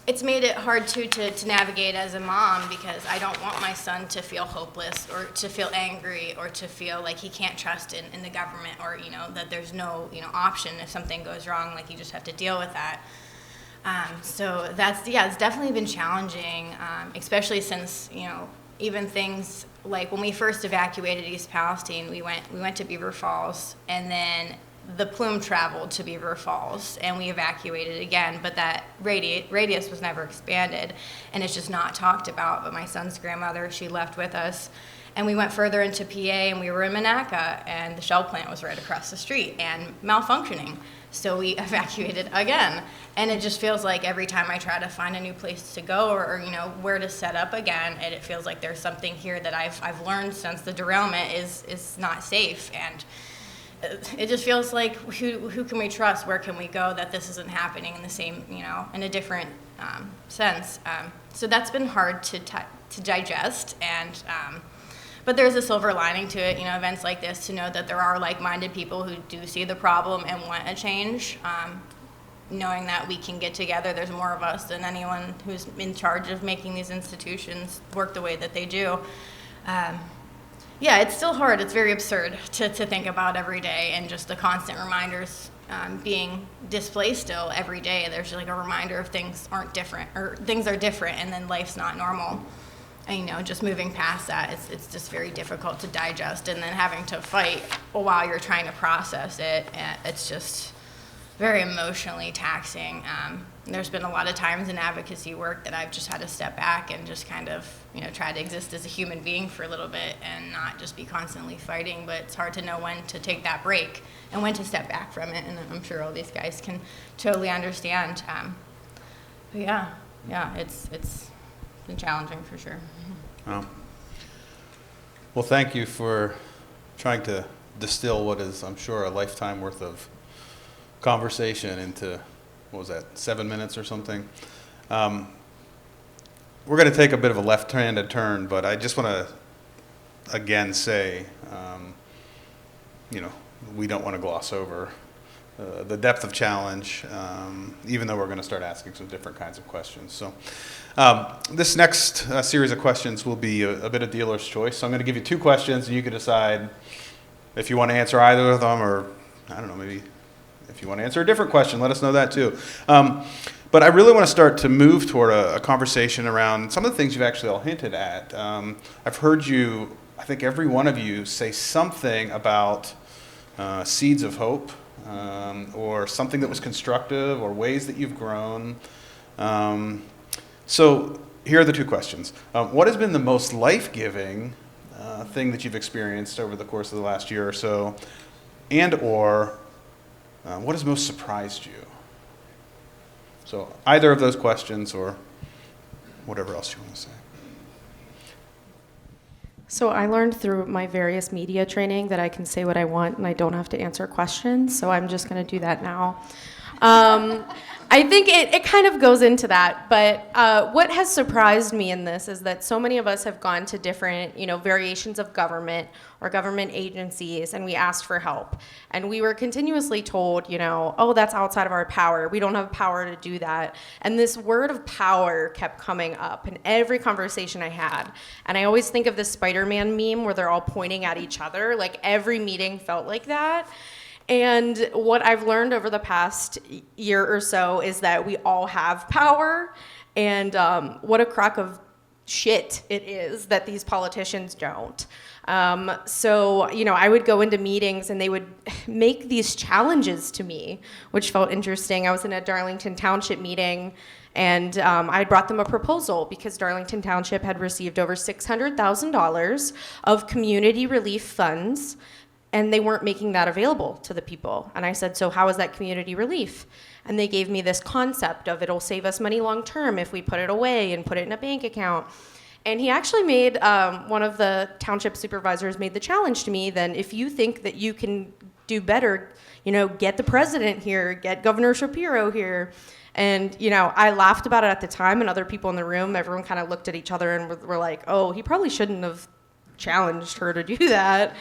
M: it's made it hard to navigate as a mom, because I don't want my son to feel hopeless or to feel angry or to feel like he can't trust in the government, or, you know, that there's no, you know, option if something goes wrong, like you just have to deal with that. So that's, yeah, it's definitely been challenging, especially since, you know, even things like when we first evacuated East Palestine, we went to Beaver Falls, and then the plume traveled to Beaver Falls, and we evacuated again, but that radius was never expanded, and it's just not talked about. But my son's grandmother, she left with us, and we went further into PA, and we were in Monaca, and the shell plant was right across the street and malfunctioning. So we evacuated again, and it just feels like every time I try to find a new place to go, or you know, where to set up again, it feels like there's something here that I've learned since the derailment is not safe. And it just feels like who can we trust? Where can we go that this isn't happening in the same, you know, in a different sense? So that's been hard to digest, and but there's a silver lining to it. You know, events like this, to know that there are like-minded people who do see the problem and want a change. Knowing that we can get together, there's more of us than anyone who's in charge of making these institutions work the way that they do. Yeah, it's still hard. It's very absurd to think about every day, and just the constant reminders being displaced still every day. There's like a reminder of things aren't different, or things are different, and then life's not normal. And, you know, just moving past that, it's just very difficult to digest, and then having to fight while you're trying to process it. It's just very emotionally taxing. There's been a lot of times in advocacy work that I've just had to step back and just kind of, you know, try to exist as a human being for a little bit and not just be constantly fighting. But it's hard to know when to take that break and when to step back from it. And I'm sure all these guys can totally understand. But yeah, it's been challenging for sure.
C: Well, thank you for trying to distill what is, I'm sure, a lifetime worth of conversation into, what was that, 7 minutes or something? We're going to take a bit of a left-handed turn, but I just want to again say, you know, we don't want to gloss over the depth of challenge, even though we're going to start asking some different kinds of questions. So this next series of questions will be a bit of dealer's choice. So I'm going to give you 2 questions, and you can decide if you want to answer either of them, or I don't know, maybe if you want to answer a different question, let us know that too. But I really want to start to move toward a conversation around some of the things you've actually all hinted at. I've heard you, I think every one of you, say something about seeds of hope, or something that was constructive, or ways that you've grown. So here are the 2 questions. What has been the most life-giving thing that you've experienced over the course of the last year or so? And or what has most surprised you? So either of those questions or whatever else you want to say.
N: So I learned through my various media training that I can say what I want and I don't have to answer questions, so I'm just going to do that now. I think it kind of goes into that, but what has surprised me in this is that so many of us have gone to different, variations of government or government agencies, and we asked for help. And we were continuously told, oh, that's outside of our power. We don't have power to do that. And this word of power kept coming up in every conversation I had. And I always think of this Spider-Man meme where they're all pointing at each other. Like every meeting felt like that. And what I've learned over the past year or so is that we all have power, and what a crock of shit it is that these politicians don't. So, I would go into meetings and they would make these challenges to me, which felt interesting. I was in a Darlington Township meeting, and I brought them a proposal because Darlington Township had received over $600,000 of community relief funds, and they weren't making that available to the people. And I said, so how is that community relief? And they gave me this concept of it'll save us money long term if we put it away and put it in a bank account. And he actually made, one of the township supervisors made the challenge to me, then if you think that you can do better, get the president here, get Governor Shapiro here. And, I laughed about it at the time, and other people in the room, everyone kind of looked at each other and were like, oh, he probably shouldn't have challenged her to do that.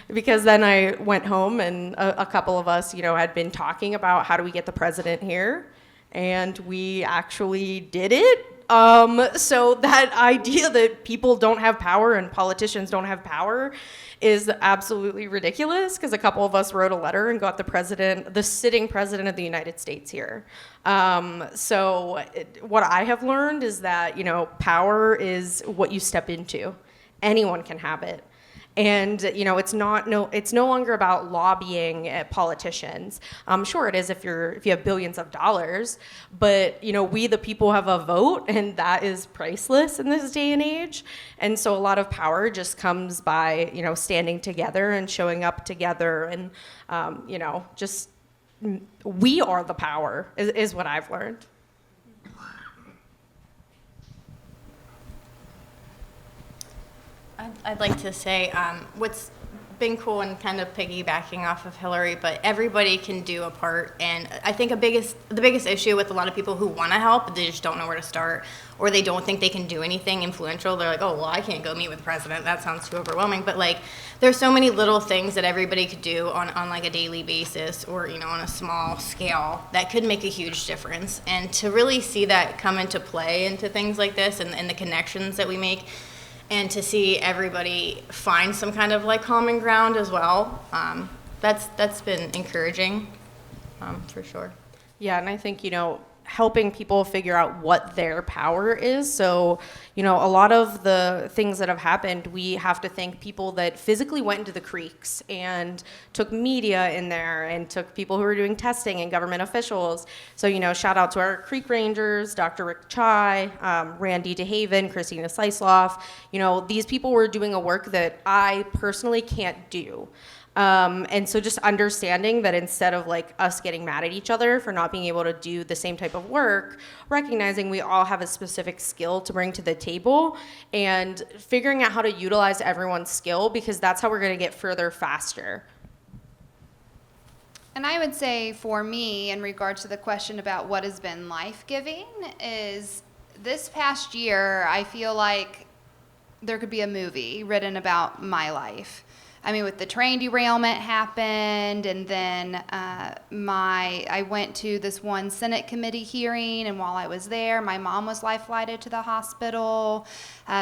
N: Because then I went home and a couple of us, had been talking about how do we get the president here, and we actually did it. So that idea that people don't have power and politicians don't have power is absolutely ridiculous, because a couple of us wrote a letter and got the sitting president of the United States here. What I have learned is that, power is what you step into. Anyone can have it. And it's no longer about lobbying politicians. Sure, it is if you have billions of dollars, but we the people have a vote, and that is priceless in this day and age. And so a lot of power just comes by standing together and showing up together, and just we are the power is what I've learned.
M: I'd like to say what's been cool and kind of piggybacking off of Hillary, but everybody can do a part. And I think the biggest issue with a lot of people who want to help, they just don't know where to start, or they don't think they can do anything influential. They're like, oh, well, I can't go meet with the president. That sounds too overwhelming. But there's so many little things that everybody could do on a daily basis, or on a small scale, that could make a huge difference. And to really see that come into play into things like this, and the connections that we make, and to see everybody find some kind of common ground as well, that's been encouraging, for sure.
N: Yeah, and I think, helping people figure out what their power is. So, a lot of the things that have happened, we have to thank people that physically went into the creeks and took media in there and took people who were doing testing and government officials. So, shout out to our creek rangers, Dr. Rick Chai, Randy DeHaven, Christina Sliceloff. These people were doing a work that I personally can't do. And so just understanding that instead of us getting mad at each other for not being able to do the same type of work, recognizing we all have a specific skill to bring to the table, and figuring out how to utilize everyone's skill, because that's how we're going to get further faster.
O: And I would say for me, in regards to the question about what has been life-giving, is this past year, I feel like there could be a movie written about my life. I mean, with the train derailment happened, and then I went to this one Senate committee hearing, and while I was there, my mom was life-flighted to the hospital.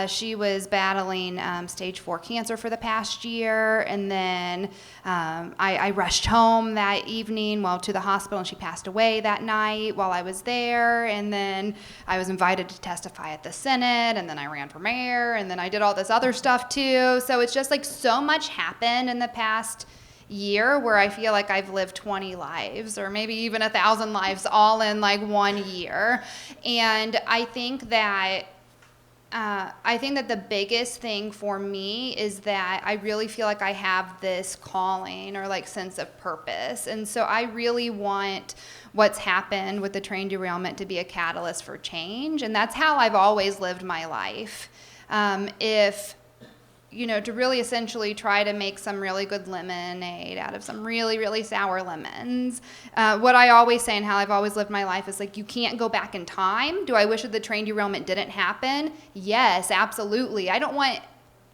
O: She was battling stage 4 cancer for the past year, and then I rushed home that evening, to the hospital, and she passed away that night while I was there. And then I was invited to testify at the Senate, and then I ran for mayor, and then I did all this other stuff too. So it's just so much happened in the past year, where I feel like I've lived 20 lives, or maybe even 1,000 lives, all in 1 year. And I think that I think that the biggest thing for me is that I really feel like I have this calling or like sense of purpose. And so I really want what's happened with the train derailment to be a catalyst for change. And that's how I've always lived my life. To really essentially try to make some really good lemonade out of some really, really sour lemons. What I always say and how I've always lived my life is like, you can't go back in time. Do I wish that the train derailment didn't happen? Yes, absolutely. I don't want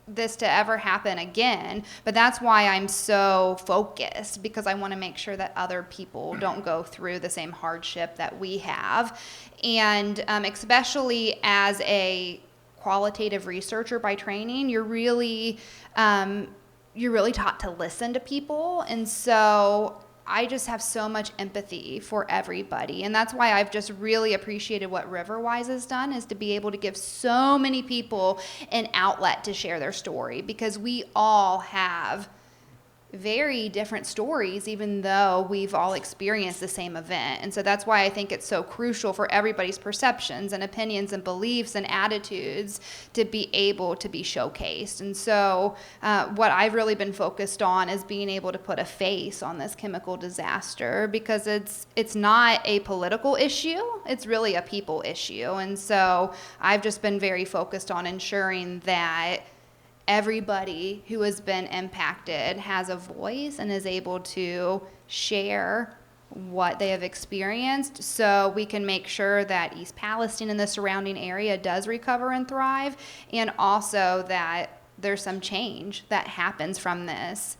O: this to ever happen again, but that's why I'm so focused, because I want to make sure that other people don't go through the same hardship that we have. And especially as a qualitative researcher by training, you're really taught to listen to people. And so I just have so much empathy for everybody. And that's why I've just really appreciated what Riverwise has done, is to be able to give so many people an outlet to share their story, because we all have very different stories, even though we've all experienced the same event. And so that's why I think it's so crucial for everybody's perceptions and opinions and beliefs and attitudes to be able to be showcased. And so what I've really been focused on is being able to put a face on this chemical disaster, because it's not a political issue, it's really a people issue. And so I've just been very focused on ensuring that everybody who has been impacted has a voice and is able to share what they have experienced, so we can make sure that East Palestine and the surrounding area does recover and thrive, and also that there's some change that happens from this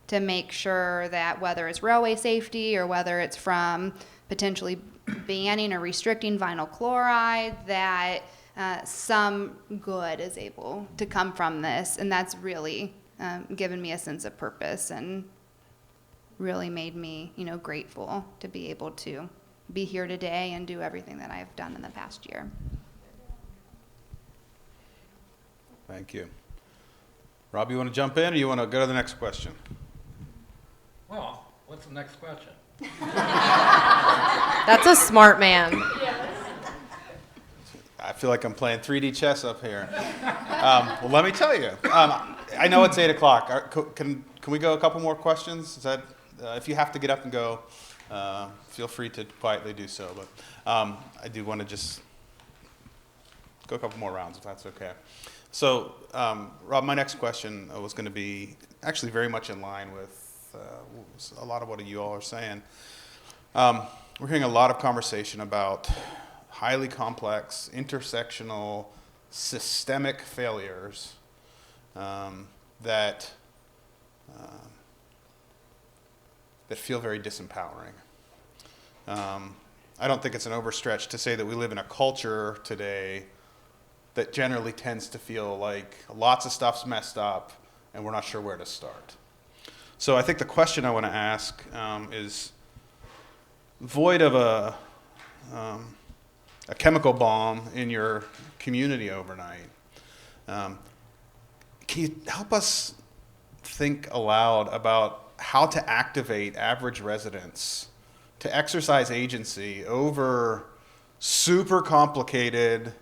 O: to make sure that whether it's railway safety or whether it's from potentially banning or restricting vinyl chloride, that some good is able to come from this. And that's really given me a sense of purpose and really made me, grateful to be able to be here today and do everything that I've done in the past year.
C: Thank you. Rob, you want to jump in, or you want to go to the next question?
E: Well, what's the next question?
I: That's a smart man.
C: I feel like I'm playing 3D chess up here. Well, let me tell you. I know it's 8 o'clock. Can we go a couple more questions? Is that if you have to get up and go, feel free to quietly do so. But I do want to just go a couple more rounds, if that's okay. So, Rob, my next question was going to be actually very much in line with a lot of what you all are saying. We're hearing a lot of conversation about highly complex, intersectional, systemic failures that feel very disempowering. I don't think it's an overstretch to say that we live in a culture today that generally tends to feel like lots of stuff's messed up and we're not sure where to start. So I think the question I want to ask is, void of a chemical bomb in your community overnight, can you help us think aloud about how to activate average residents to exercise agency over super complicated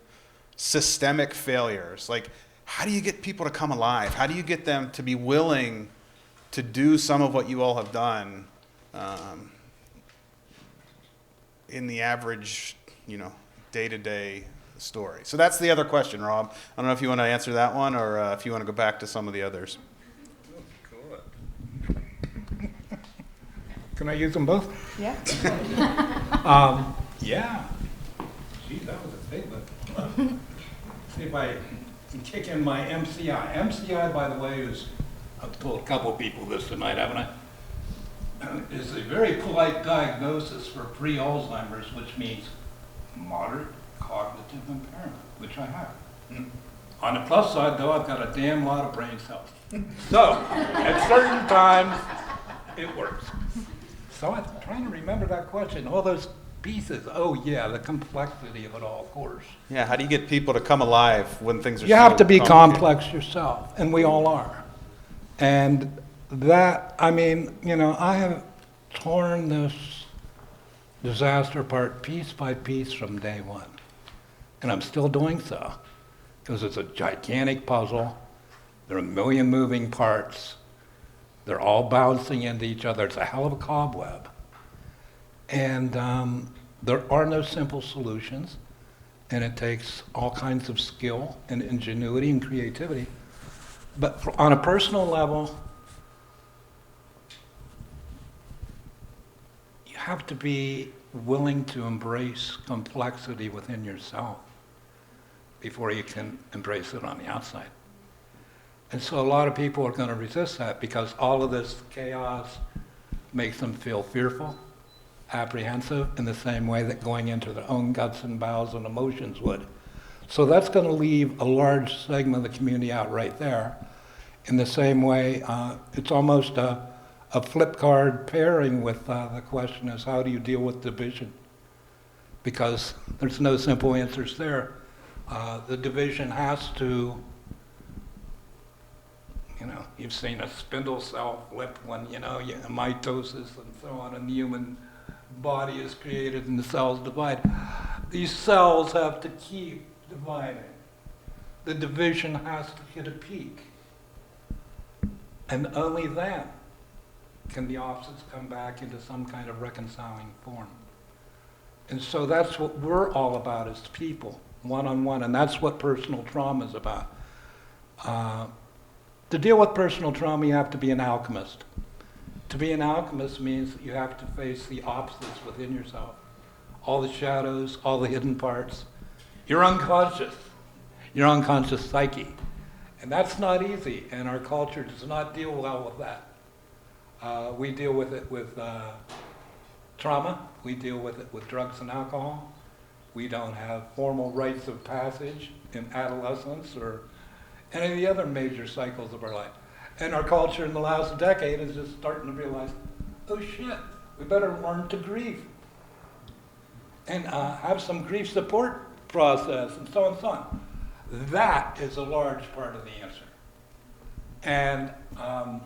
C: systemic failures? Like, how do you get people to come alive? How do you get them to be willing to do some of what you all have done in the average, day-to-day story? So that's the other question, Rob. I don't know if you want to answer that one, or if you want to go back to some of the others.
E: Can I use them both?
B: Yeah.
E: Yeah. Gee, that was a big one. See if I can kick in my MCI. MCI, by the way, is, I've told a couple people this tonight, haven't I? Is a very polite diagnosis for pre-Alzheimer's, which means moderate cognitive impairment, which I have. On the plus side, though, I've got a damn lot of brain cells. So, at certain times, it works. So I'm trying to remember that question, all those pieces. Oh yeah, the complexity of it all, of course.
C: Yeah, how do you get people to come alive when things are
E: You have
C: so
E: to be
C: complicated?
E: complex yourself, and we all are. And that, I have torn this disaster apart piece by piece from day one, and I'm still doing so. because it's a gigantic puzzle. There are a million moving parts. They're all bouncing into each other. It's a hell of a cobweb. And there are no simple solutions, and it takes all kinds of skill and ingenuity and creativity. But on a personal level, you have to be willing to embrace complexity within yourself before you can embrace it on the outside. And so a lot of people are going to resist that because all of this chaos makes them feel fearful, apprehensive, in the same way that going into their own guts and bowels and emotions would. So that's going to leave a large segment of the community out right there. In the same way, it's almost a flip card pairing with the question is, how do you deal with division? Because there's no simple answers there. The division has to, you've seen a spindle cell flip when, mitosis and so on, and the human body is created and the cells divide. These cells have to keep dividing. The division has to hit a peak. And only then can the opposites come back into some kind of reconciling form. And so that's what we're all about as people, one-on-one, and that's what personal trauma is about. To deal with personal trauma, you have to be an alchemist. To be an alchemist means that you have to face the opposites within yourself, all the shadows, all the hidden parts. You're unconscious, your unconscious psyche. And that's not easy, and our culture does not deal well with that. We deal with it with trauma, we deal with it with drugs and alcohol. We don't have formal rites of passage in adolescence or any of the other major cycles of our life. And our culture in the last decade is just starting to realize, oh shit, we better learn to grieve. And have some grief support process and so on and so on. That is a large part of the answer. And I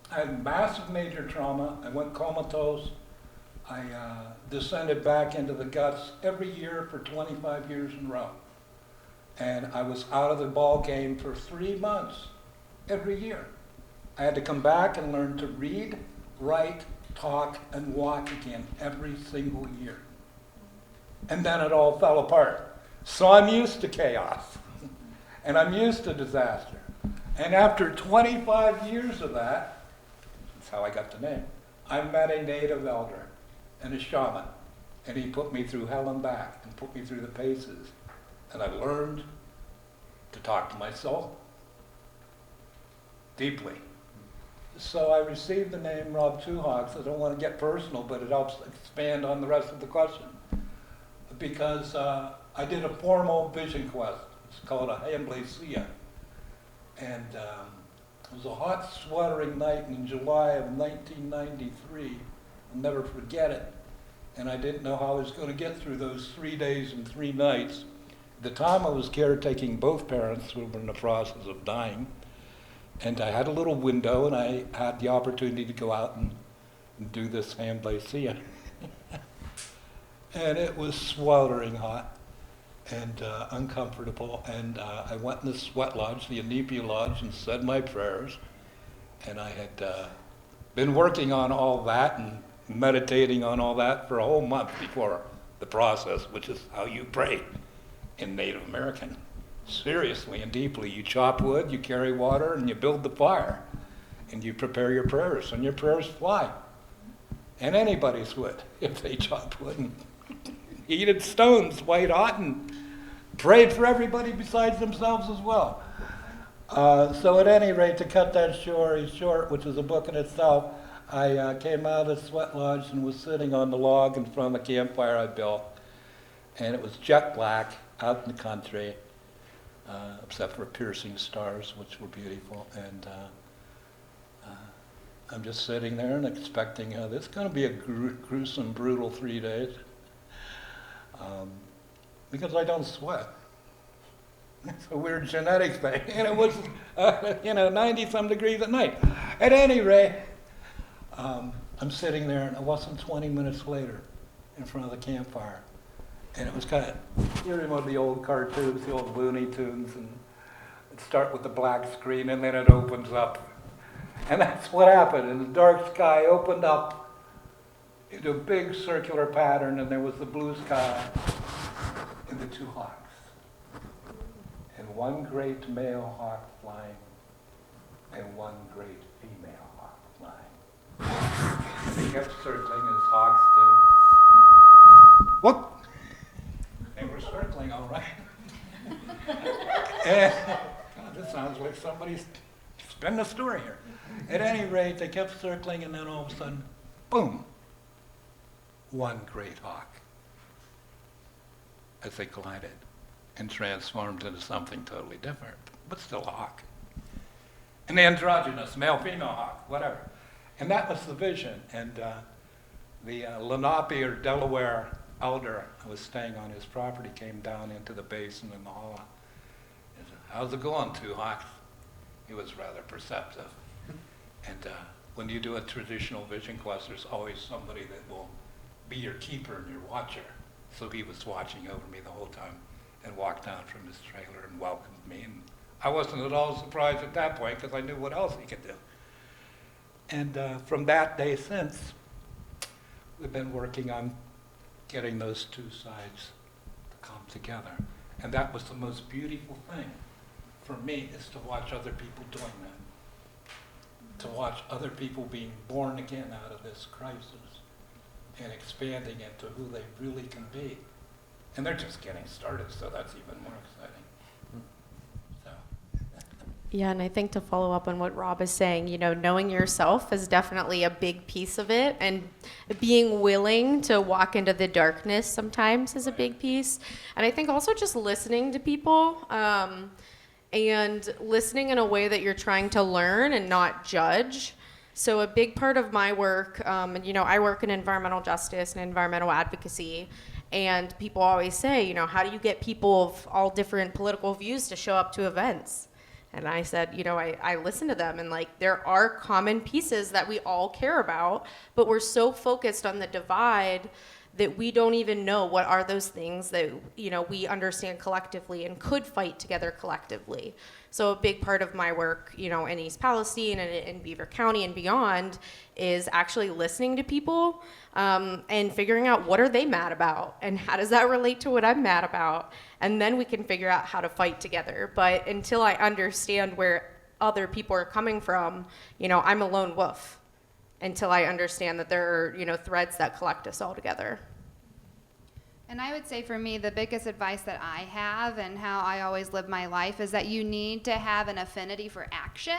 E: had massive major trauma. I went comatose. I descended back into the guts every year for 25 years in a row. And I was out of the ball game for 3 months every year. I had to come back and learn to read, write, talk, and walk again every single year. And then it all fell apart. So I'm used to chaos, and I'm used to disaster. And after 25 years of that, that's how I got the name, I met a native elder and a shaman, and he put me through hell and back and put me through the paces. And I learned to talk to my soul deeply. So I received the name Rob Two Hawks. I don't want to get personal, but it helps expand on the rest of the question. Because I did a formal vision quest. It's called a Hamblesia. And it was a hot, sweltering night in July of 1993. I'll never forget it. And I didn't know how I was going to get through those 3 days and 3 nights. At the time, I was caretaking both parents who were in the process of dying. And I had a little window, and I had the opportunity to go out and do this Hamblesia. And it was sweltering hot and uncomfortable. And I went in the sweat lodge, the Anipi Lodge, and said my prayers. And I had been working on all that and meditating on all that for a whole month before the process, which is how you pray in Native American. Seriously and deeply. You chop wood, you carry water, and you build the fire. And you prepare your prayers, and your prayers fly. And anybody's would, if they chopped wood and heated stones white hot and prayed for everybody besides themselves as well. So at any rate, to cut that story short, which is a book in itself, I came out of the sweat lodge and was sitting on the log in front of the campfire I built. And it was jet black out in the country, except for piercing stars, which were beautiful. And I'm just sitting there and expecting this is going to be a gruesome, brutal 3 days. Because I don't sweat. It's a weird genetic thing. And it was, 90-some degrees at night. At any rate, I'm sitting there, and it wasn't 20 minutes later in front of the campfire. And it was kind of, you remember the old cartoons, the old Looney Tunes, and it'd start with the black screen and then it opens up. And that's what happened. And the dark sky opened up into a big circular pattern, and there was the blue sky and the two hawks. And one great male hawk flying and one great female hawk flying. And they kept circling as hawks do. What? They were circling, all right. And, God, this sounds like somebody's spinning a story here. At any rate, they kept circling, and then all of a sudden, boom, one great hawk as they collided and transformed into something totally different, but still a hawk. And the androgynous, male-female hawk, whatever. And that was the vision. And the Lenape or Delaware elder who was staying on his property came down into the basin in the hollow. He said, "How's it going, two hawks?" He was rather perceptive. And when you do a traditional vision quest, there's always somebody that will be your keeper and your watcher. So he was watching over me the whole time and walked down from his trailer and welcomed me. And I wasn't at all surprised at that point because I knew what else he could do. And from that day since, we've been working on getting those two sides to come together. And that was the most beautiful thing for me, is to watch other people doing that. To watch other people being born again out of this crisis and expanding into who they really can be. And they're just getting started, so that's even more exciting. So.
N: Yeah, and I think to follow up on what Rob is saying, you know, knowing yourself is definitely a big piece of it, and being willing to walk into the darkness sometimes is a big piece. And I think also just listening to people, and listening in a way that you're trying to learn and not judge. So a big part of my work, and you know, I work in environmental justice and environmental advocacy, and people always say, you know, how do you get people of all different political views to show up to events? And I said, you know, I listen to them, and like, there are common pieces that we all care about, but we're so focused on the divide that we don't even know what are those things that, you know, we understand collectively and could fight together collectively. So a big part of my work, you know, in East Palestine and in Beaver County and beyond is actually listening to people, and figuring out what are they mad about and how does that relate to what I'm mad about, and then we can figure out how to fight together. But until I understand where other people are coming from, you know, I'm a lone wolf until I understand that there are, you know, threads that collect us all together.
O: And I would say for me, the biggest advice that I have and how I always live my life is that you need to have an affinity for action,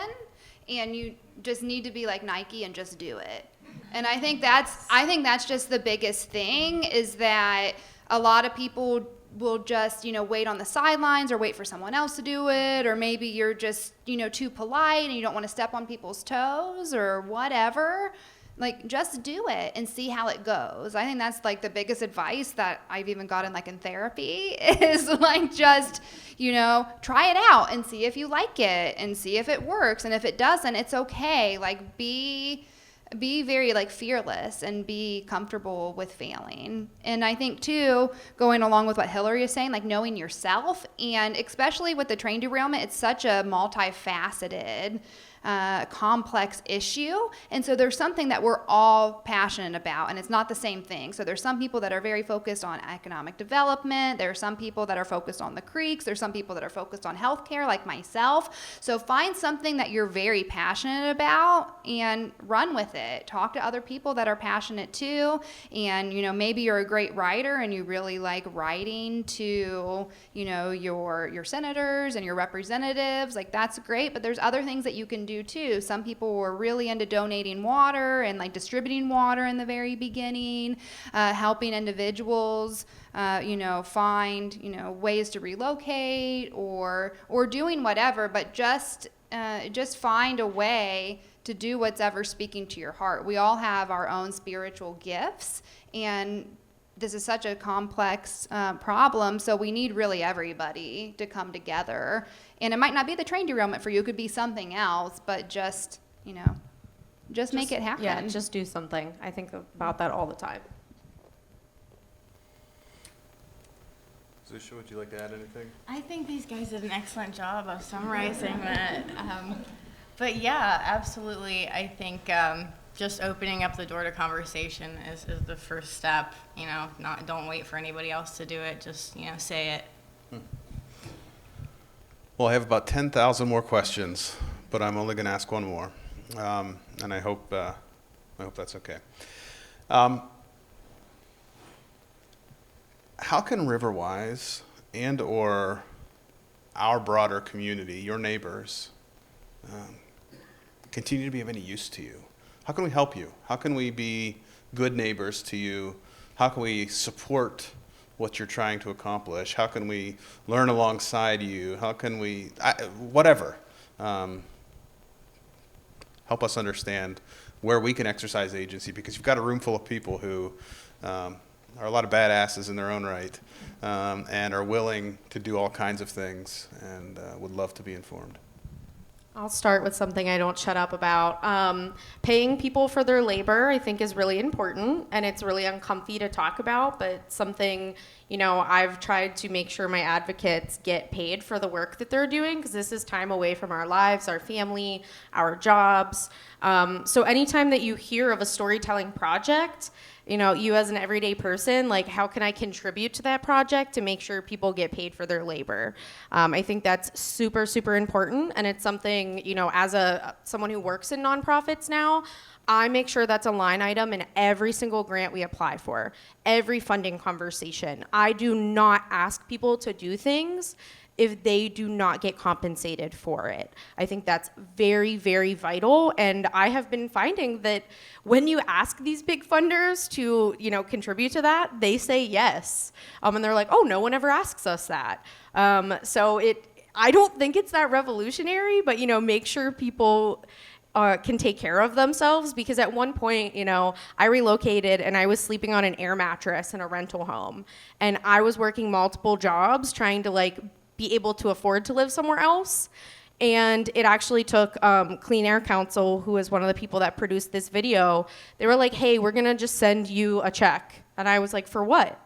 O: and you just need to be like Nike and just do it. And I think that's just the biggest thing, is that a lot of people will just, you know, wait on the sidelines or wait for someone else to do it, or maybe you're just, you know, too polite and you don't want to step on people's toes or whatever. Like, just do it and see how it goes. I think that's like the biggest advice that I've even gotten like in therapy, is like, just, you know, try it out and see if you like it and see if it works. And if it doesn't, it's okay. Like, be very like fearless and be comfortable with failing. And I think too, going along with what Hillary is saying, like knowing yourself, and especially with the train derailment, it's such a multifaceted, complex issue. And so there's something that we're all passionate about, and it's not the same thing. So there's some people that are very focused on economic development. There are some people that are focused on the creeks. There's some people that are focused on healthcare, like myself. So find something that you're very passionate about and run with it. Talk to other people that are passionate too. And, you know, maybe you're a great writer and you really like writing to, you know, your senators and your representatives. Like, that's great, but there's other things that you can do too. Some people were really into donating water and like distributing water in the very beginning, helping individuals, you know, find, you know, ways to relocate or doing whatever, but just find a way to do what's ever speaking to your heart. We all have our own spiritual gifts, and this is such a complex problem, so we need really everybody to come together. And it might not be the train derailment for you, it could be something else, but just, you know, just make it happen.
N: Yeah, just do something. I think about that all the time.
C: Zusha, would you like to add anything?
M: I think these guys did an excellent job of summarizing that. But yeah, absolutely. I think just opening up the door to conversation is the first step. You know, don't wait for anybody else to do it. Just, you know, say it.
C: Well, I have about 10,000 more questions, but I'm only going to ask one more, and I hope that's okay. How can Riverwise and/or our broader community, your neighbors, continue to be of any use to you? How can we help you? How can we be good neighbors to you? How can we support what you're trying to accomplish? How can we learn alongside you? How can we, whatever, help us understand where we can exercise agency, because you've got a room full of people who are a lot of badasses in their own right, and are willing to do all kinds of things, and would love to be informed.
N: I'll start with something I don't shut up about. Paying people for their labor, I think, is really important, and it's really uncomfy to talk about, but something, you know, I've tried to make sure my advocates get paid for the work that they're doing, because this is time away from our lives, our family, our jobs. So anytime that you hear of a storytelling project, you know, you as an everyday person, like, how can I contribute to that project to make sure people get paid for their labor? I think that's super, super important. And it's something, you know, as someone who works in nonprofits now, I make sure that's a line item in every single grant we apply for, every funding conversation. I do not ask people to do things if they do not get compensated for it. I think that's very, very vital. And I have been finding that when you ask these big funders to, you know, contribute to that, they say yes. And they're like, oh, no one ever asks us that. I don't think it's that revolutionary, but, you know, make sure people can take care of themselves, because at one point, you know, I relocated and I was sleeping on an air mattress in a rental home, and I was working multiple jobs trying to, like, be able to afford to live somewhere else. And it actually took Clean Air Council, who is one of the people that produced this video. They were like, hey, we're gonna just send you a check. And I was like, for what?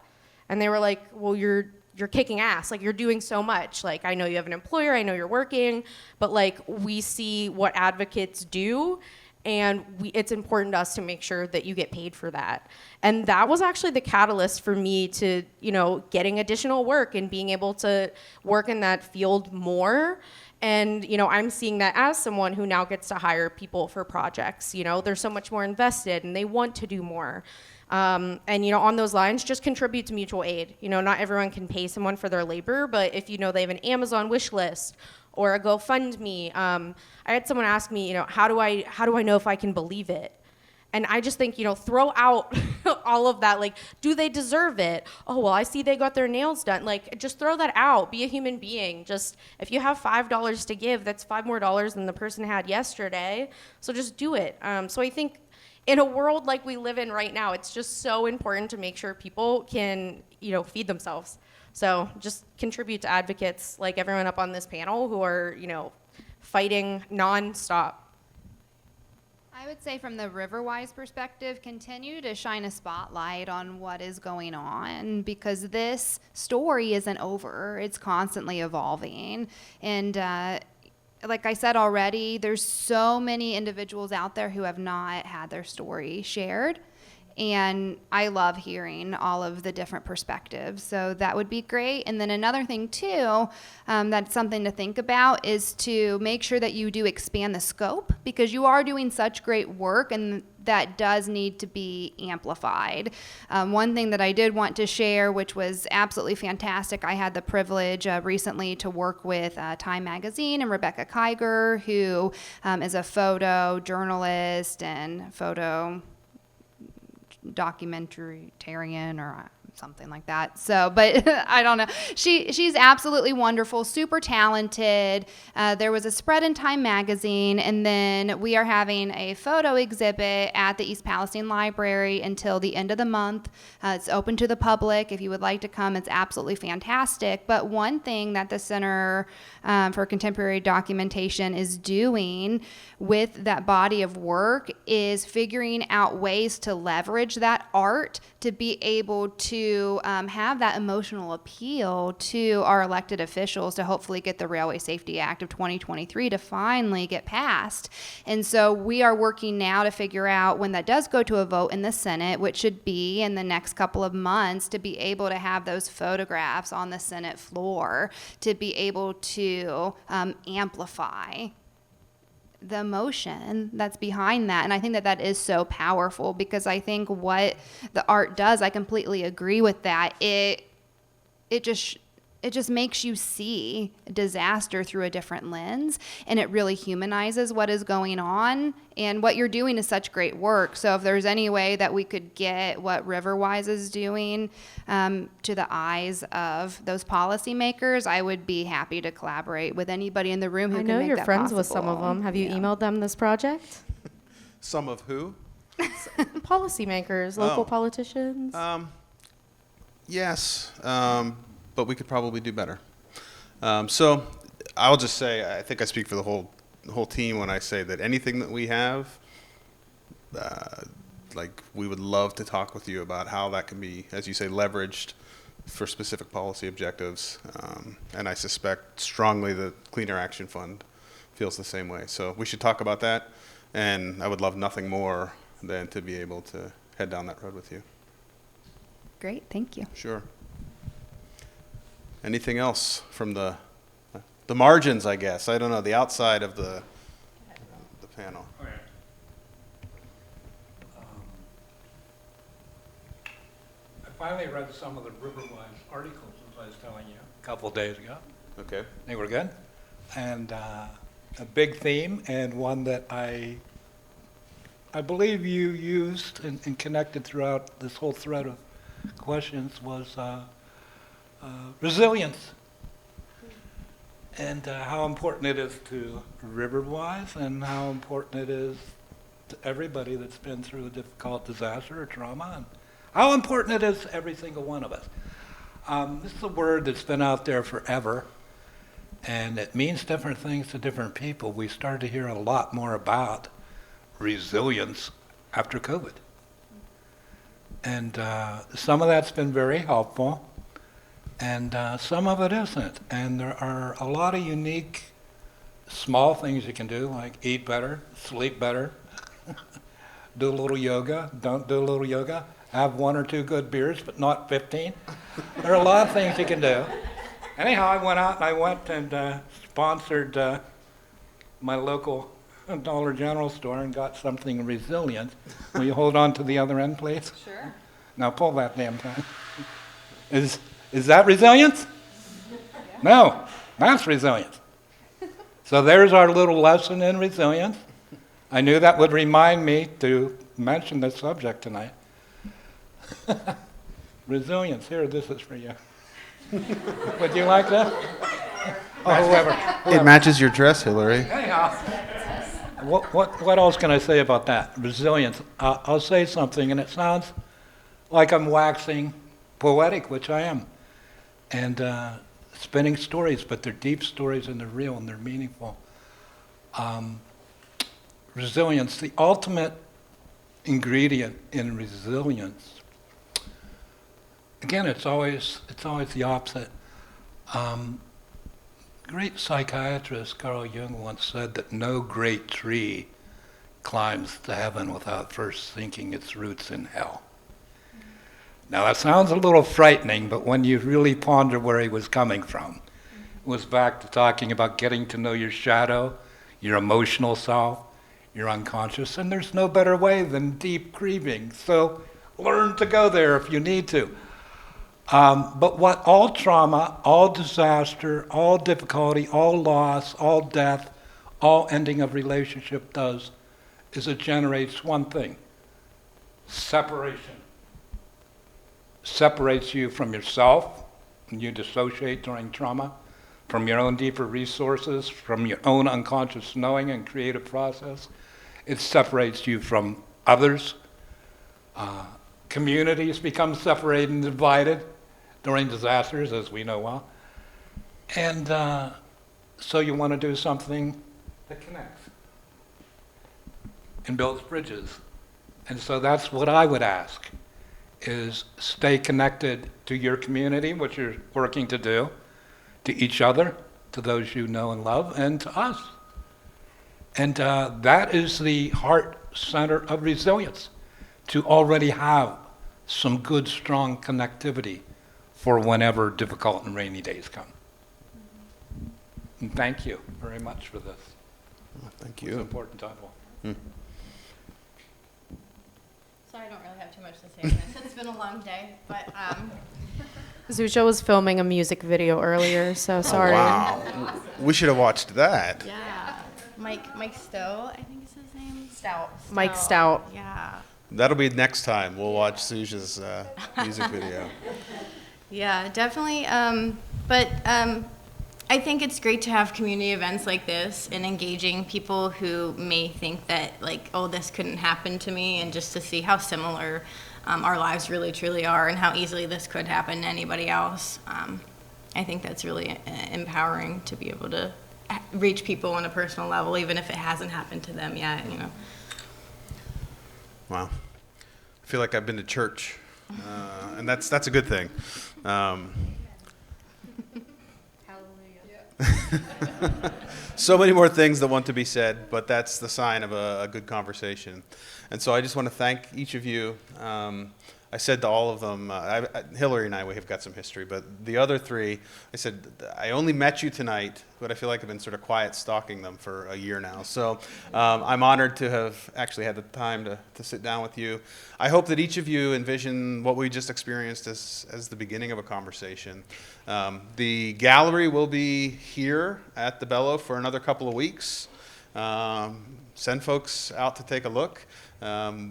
N: And they were like, well, you're kicking ass. Like, you're doing so much. Like, I know you have an employer, I know you're working, but, like, we see what advocates do, and it's important to us to make sure that you get paid for that. And that was actually the catalyst for me to, you know, getting additional work and being able to work in that field more. And, you know, I'm seeing that as someone who now gets to hire people for projects. You know, they're so much more invested and they want to do more. And, you know, on those lines, just contribute to mutual aid. You know, not everyone can pay someone for their labor, but if you know they have an Amazon wish list or a GoFundMe, I had someone ask me, you know, how do I know if I can believe it? And I just think, you know, throw out all of that. Like, do they deserve it? Oh, well, I see they got their nails done. Like, just throw that out. Be a human being. Just, if you have $5 to give, that's $5 more than the person had yesterday. So just do it. So I think in a world like we live in right now, it's just so important to make sure people can, you know, feed themselves. So just contribute to advocates like everyone up on this panel who are, you know, fighting nonstop.
O: I would say from the Riverwise perspective, continue to shine a spotlight on what is going on, because this story isn't over. It's constantly evolving. And like I said already, there's so many individuals out there who have not had their story shared. And I love hearing all of the different perspectives. So that would be great. And then another thing too, that's something to think about, is to make sure that you do expand the scope, because you are doing such great work and that does need to be amplified. One thing that I did want to share, which was absolutely fantastic, I had the privilege recently to work with Time Magazine and Rebecca Kiger, who is a photo journalist and photo documentarian or something like that. So, but I don't know. She's absolutely wonderful, super talented. There was a spread in Time Magazine, and then we are having a photo exhibit at the East Palestine Library until the end of the month. It's open to the public. If you would like to come, it's absolutely fantastic. But one thing that the Center for Contemporary Documentation is doing with that body of work is figuring out ways to leverage that art to be able to to have that emotional appeal to our elected officials to hopefully get the Railway Safety Act of 2023 to finally get passed. And so we are working now to figure out when that does go to a vote in the Senate, which should be in the next couple of months, to be able to have those photographs on the Senate floor to be able to amplify the emotion that's behind that. And I think that that is so powerful, because I think what the art does, I completely agree with that. It just makes you see disaster through a different lens, and it really humanizes what is going on. And what you're doing is such great work. So if there's any way that we could get what Riverwise is doing to the eyes of those policymakers, I would be happy to collaborate with anybody in the room who
N: I
O: can
N: know
O: make
N: you're
O: that
N: friends with
O: possible.
N: some of them. Have you emailed them this project?
C: Some of who?
N: Policymakers, local politicians.
C: Yes, but we could probably do better. So I'll just say, I think I speak for the whole team when I say that anything that we have, like, we would love to talk with you about how that can be, as you say, leveraged for specific policy objectives. And I suspect strongly the Clean Air Action Fund feels the same way. So we should talk about that. And I would love nothing more than to be able to head down that road with you.
O: Great, thank you.
C: Sure. Anything else from the margins, I guess? I don't know, the outside of the panel.
E: Okay. I finally read some of the Riverwise articles, as I was telling you, a couple of days ago.
C: Okay.
E: They were good. And a big theme, and one that I believe you used and connected throughout this whole thread of questions, was resilience, and how important it is to Riverwise, and how important it is to everybody that's been through a difficult disaster or trauma, and how important it is to every single one of us. This is a word that's been out there forever, and it means different things to different people. We started to hear a lot more about resilience after COVID. And some of that's been very helpful, and some of it isn't. And there are a lot of unique small things you can do, like eat better, sleep better, do a little yoga, don't do a little yoga, have 1 or 2 good beers, but not 15. There are a lot of things you can do. Anyhow, I went and sponsored my local Dollar General store and got something resilient. Will you hold on to the other end, please?
O: Sure.
E: Now pull that damn thing. Is that resilience? No, that's resilience. So there's our little lesson in resilience. I knew that would remind me to mention this subject tonight. Resilience. Here, this is for you. Would you like that? Oh, whoever.
C: It matches your dress, Hillary.
E: Anyhow, what else can I say about that? Resilience. I'll say something, and it sounds like I'm waxing poetic, which I am, and spinning stories, but they're deep stories, and they're real, and they're meaningful. Resilience, the ultimate ingredient in resilience. Again, it's always the opposite. Great psychiatrist Carl Jung once said that no great tree climbs to heaven without first sinking its roots in hell. Now that sounds a little frightening, but when you really ponder where he was coming from, it was back to talking about getting to know your shadow, your emotional self, your unconscious, and there's no better way than deep grieving. So learn to go there if you need to. But what all trauma, all disaster, all difficulty, all loss, all death, all ending of relationship does is it generates one thing: separation. Separates you from yourself, and you dissociate during trauma, from your own deeper resources, from your own unconscious knowing and creative process. It separates you from others. Communities become separated and divided during disasters, as we know well. And so you want to do something that connects and builds bridges. And so that's what I would ask, is stay connected to your community, what you're working to do, to each other, to those you know and love, and to us. And that is the heart center of resilience, to already have some good, strong connectivity for whenever difficult and rainy days come. And thank you very much for this.
C: Well, thank
E: It's
C: you.
E: important title.
M: So I don't really have too much to say on this. It's been a long day, but
N: Zusha was filming a music video earlier, so sorry.
C: Oh, wow. We should have watched that.
M: yeah, Mike Stowe, I think is his name. Stout.
N: Mike Stout.
M: Yeah.
C: That'll be next time. We'll watch Suja's music video.
M: Yeah, definitely. I think it's great to have community events like this and engaging people who may think that, like, oh, this couldn't happen to me, and just to see how similar our lives really truly are and how easily this could happen to anybody else. I think that's really empowering to be able to reach people on a personal level, even if it hasn't happened to them yet, you know.
C: Wow. I feel like I've been to church, and that's a good thing. So many more things that want to be said, but that's the sign of a good conversation. And so I just want to thank each of you. I said to all of them, Hillary and I, we have got some history, but the other three, I said, I only met you tonight, but I feel like I've been sort of quiet stalking them for a year now. So I'm honored to have actually had the time to sit down with you. I hope that each of you envision what we just experienced as the beginning of a conversation. The gallery will be here at the Bello for another couple of weeks. Send folks out to take a look.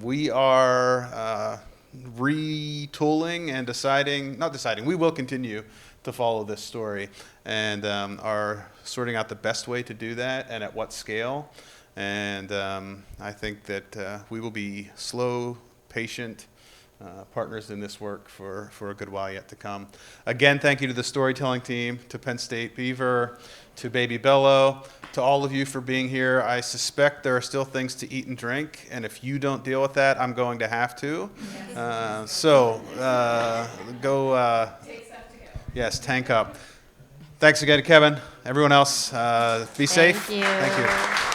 C: We are retooling and we will continue to follow this story, and are sorting out the best way to do that and at what scale. And I think that we will be slow, patient partners in this work for a good while yet to come. Again, thank you to the storytelling team, to Penn State Beaver, to Baby Bello, to all of you for being here. I suspect there are still things to eat and drink, and if you don't deal with that, I'm going to have to. Go. Yes, tank up. Thanks again to Kevin. Everyone else, be safe.
N: Thank you.
C: Thank you.